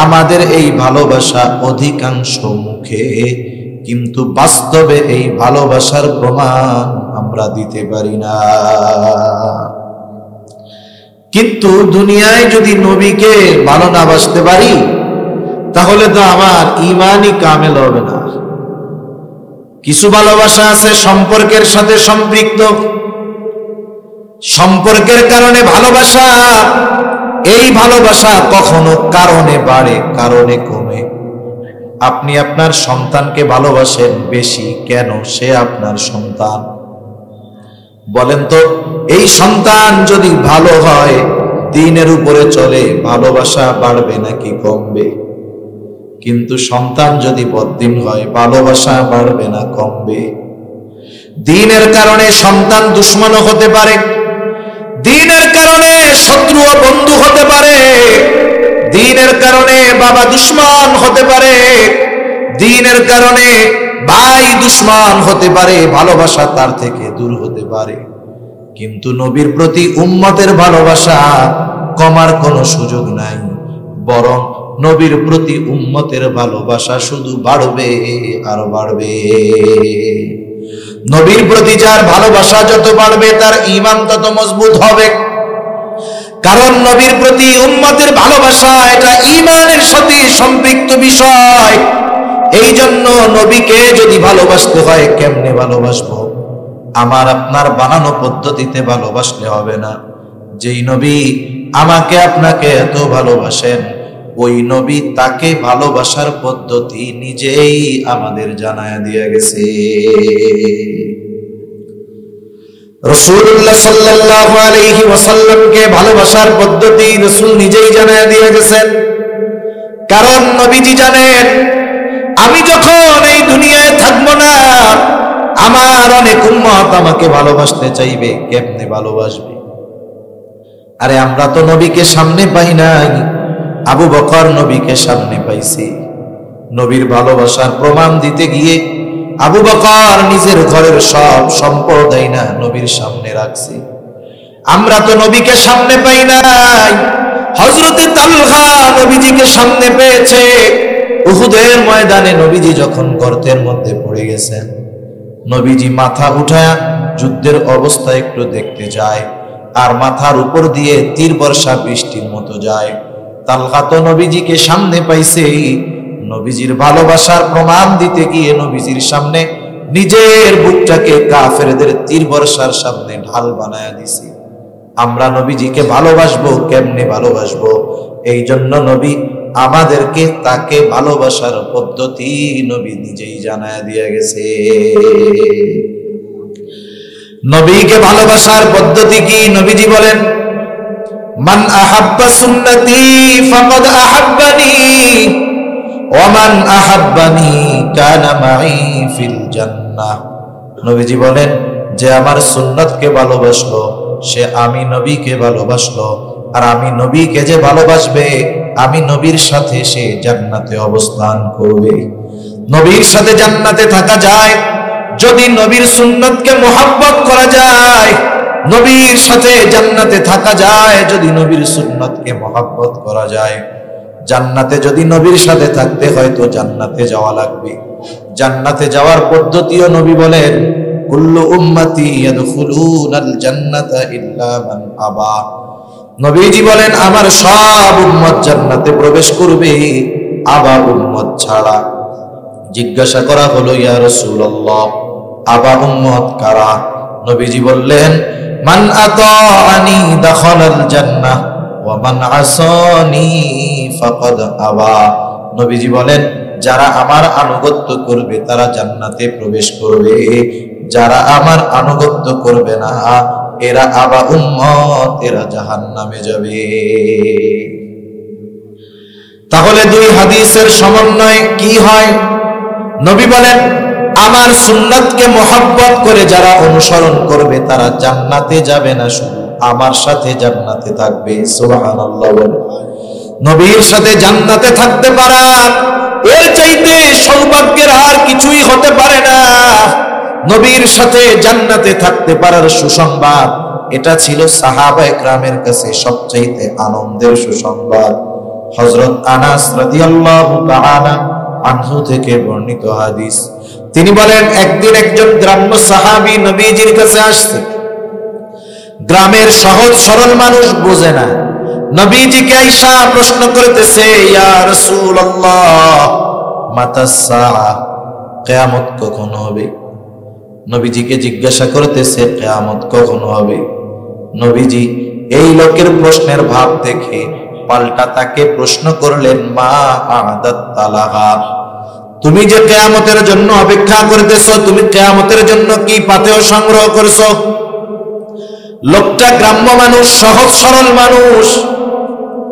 আমাদের এই ভালোবাসা অধিকাংশ মুখে, কিন্তু বাস্তবে এই ভালোবাসার প্রমাণ আমরা দিতে পারি না। কিন্তু দুনিয়ায় যদি নবীকে ভালো না বাসতে পারি, তাহলে তো আমার ঈমানই কামেল হবে না। কিছু ভালোবাসা আছে সম্পর্কের সাথে সম্পৃক্ত, সম্পর্কের কারণে ভালোবাসা। এই ভালোবাসা কখনো কারণে বাড়ে, কারণে কমে। আপনি আপনার সন্তানকে ভালোবাসেন বেশি কেন? সে আপনার সন্তান। বলেন তো, এই সন্তান যদি ভালো হয়, দ্বীনের উপরে চলে, ভালোবাসা বাড়বে নাকি কমবে? কিন্তু সন্তান যদি বদ্দীন হয়, ভালোবাসা বাড়বে না কমবে? দ্বীনের কারণে সন্তান দুশমনও হতে পারে, দ্বীনের কারণে শত্রু ও বন্ধু হতে পারে, দ্বীনের কারণে বাবা দুশমন হতে পারে, দ্বীনের কারণে ভাই দুশমন হতে পারে, ভালোবাসা তার থেকে দূর হতে পারে। কিন্তু নবীর প্রতি উম্মতের ভালোবাসা কমার কোনো সুযোগ নাই, বরং নবীর প্রতি উম্মতের ভালোবাসা শুধু বাড়বে আর বাড়বে। নবীর প্রতি যার ভালোবাসা যত বাড়বে তার ঈমান তত মজবুত হবে, কারণ নবীর প্রতি উম্মতের ভালোবাসা এটা ঈমানের সাথে সম্পৃক্ত বিষয়। এই জন্য নবীকে যদি ভালোবাসতে হয়, কেমনে ভালোবাসবো? আমার আপনার বানানো পদ্ধতিতে ভালোবাসলে হবে না। যেই নবী আমাকে আপনাকে এত ভালোবাসেন, ওই নবী তাকে ভালোবাসার পদ্ধতি নিজেই আমাদের জানায়া দিয়ে গেছে। রাসূলুল্লাহ সাল্লাল্লাহু আলাইহি ওয়াসাল্লামকে ভালোবাসার পদ্ধতি রাসূল নিজেই জানায়া দিয়ে গেছেন। কারণ নবীজি জানেন, আমি যখন এই দুনিয়ায় থাকবো না, আমার অনেক উম্মত আমাকে ভালোবাসতে চাইবে, কেমনে ভালোবাসবে? আরে আমরা তো নবীকে সামনে পাই নাই, আবু বকর নবীকে সামনে পাইছে। নবীর ভালোবাসার প্রমাণ দিতে গিয়ে আবু বকর নিজের ঘরের সব সম্পদ না নবীর সামনে রাখছে। আমরা তো নবীকে সামনে পাই নাই। হযরতে তালহা নবীজিকে সামনে পেয়েছে। উহুদের ময়দানে নবীজি যখন গর্তের মধ্যে পড়ে গেছেন, নবীজি মাথা উঠায়া যুদ্ধের অবস্থা একটু দেখতে যায়, আর মাথার উপর দিয়ে তীর বর্ষা বৃষ্টির মতো যায়। তালহা তো নবীজিকে সামনে পাইছে, নবীজির ভালোবাসার প্রমাণ দিতে গিয়ে নবীজির সামনে নিজের বুকটাকে কাফেরদের তীর বর্ষার সামনে ঢাল বানায়া দিছে। আমরা নবীজিকে ভালোবাসবো, কেমনে ভালোবাসবো? এই জন্য নবী আমাদেরকে তাকে ভালোবাসার পদ্ধতি নবী নিজেই জানায়া দিয়ে গেছে। নবীকে ভালোবাসার পদ্ধতি কি? নবীজি বলেন, মান আহাব্বা সুন্নতি ফাকাদ আহাব্বানি ওয়া মান আহাব্বানি কানা মাই ফিল জান্নাহ। নবীজি বলেন, যে আমার সুন্নতকে ভালোবাসলো সে আমি নবীকে ভালোবাসলো, আর আমি নবীকে যে ভালোবাসবে আমি নবীর সাথে সে জান্নাতে অবস্থান করবে। নবীর সাথে জান্নাতে থাকা যায় যদি নবীর সুন্নতকে মোহাব্বত করা যায়। নবীর সাথে জান্নাতে থাকা যায় যদি নবীর সুন্নতকে মোহাব্বত করা যায়। জান্নাতে যদি নবীর সাথে থাকতে হয় তো জান্নাতে যাওয়া লাগবে। জান্নাতে যাওয়ার পদ্ধতিও নবী বলেন, কুল্লু উম্মতি ইয়াদখুলুনাল জান্নাতা ইল্লা মান আবা। নবীজি বলেন, আমার সব উম্মত জান্নাতে প্রবেশ করবে, আবা উম্মত ছাড়া। জিজ্ঞাসা করা হলো, ইয়া রাসূলুল্লাহ, আবা উম্মত কারা? নবীজি বললেন, মান আতাআনি দাখালাল জান্নাহ ওয়া মান আসানি ফাকাদ আবা। নবীজি বলেন, যারা আমার আনুগত্য করবে তারা জান্নাতে প্রবেশ করবে, যারা আমার আনুগত্য করবে না এরা আবা উম্মত, এরা জাহান্নামে যাবে। তাহলে দুই হাদিসের সমন্বয় কি হয়? নবী বলেন, আমার সুন্নাতকে মোহাব্বত করে যারা অনুসরণ করবে তারা জান্নাতে যাবে না, শুধু আমার সাথে জান্নাতে থাকবে। সুবহানাল্লাহ। নবীর সাথে জান্নাতে থাকতে পারা এর চাইতে সৌভাগ্যের আর কিছুই হতে পারে না। নবীর সাথে জান্নাতে থাকতে পারার সুসংবাদ, এটা ছিল সাহাবায়ে কেরামের কাছে সবচাইতে আনন্দের সুসংবাদ। হযরত আনাস রাদিয়াল্লাহু তাআলা আনহু থেকে বর্ণিত হাদিস, তিনি বলেন, একদিন একজন গ্রাম্য সাহাবী নবীজির কাছে আসছে। গ্রামের সহজ সরল মানুষ বোঝে না। নবীজিকে আয়েশা প্রশ্ন করতেছে, ইয়া রাসূলুল্লাহ মাতাস সাআহ, কিয়ামত কখন হবে? নবীজিকে জিজ্ঞাসা করতেছে, কিয়ামত কখন হবে? নবীজি এই লোকের প্রশ্নের ভাব দেখে পাল্টা তাকে প্রশ্ন করলেন, মা আ'দাত তালাহা, তুমি যে কিয়ামতের জন্য অপেক্ষা করতেছো, তুমি কিয়ামতের জন্য কি পাথেয় সংগ্রহ করছো? লোকটা গ্রাম্য মানুষ, সহজ সরল মানুষ,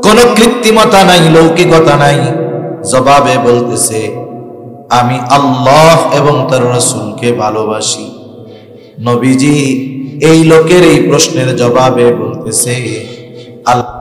কোনো কৃত্রিমতা নাই, লৌকিকতা নাই। জবাবে বলতেছে, আমি আল্লাহ এবং তার রাসূলকে ভালোবাসি। নবীজি এই লোকের এই প্রশ্নের জবাবে বলতেছে, আল্লাহ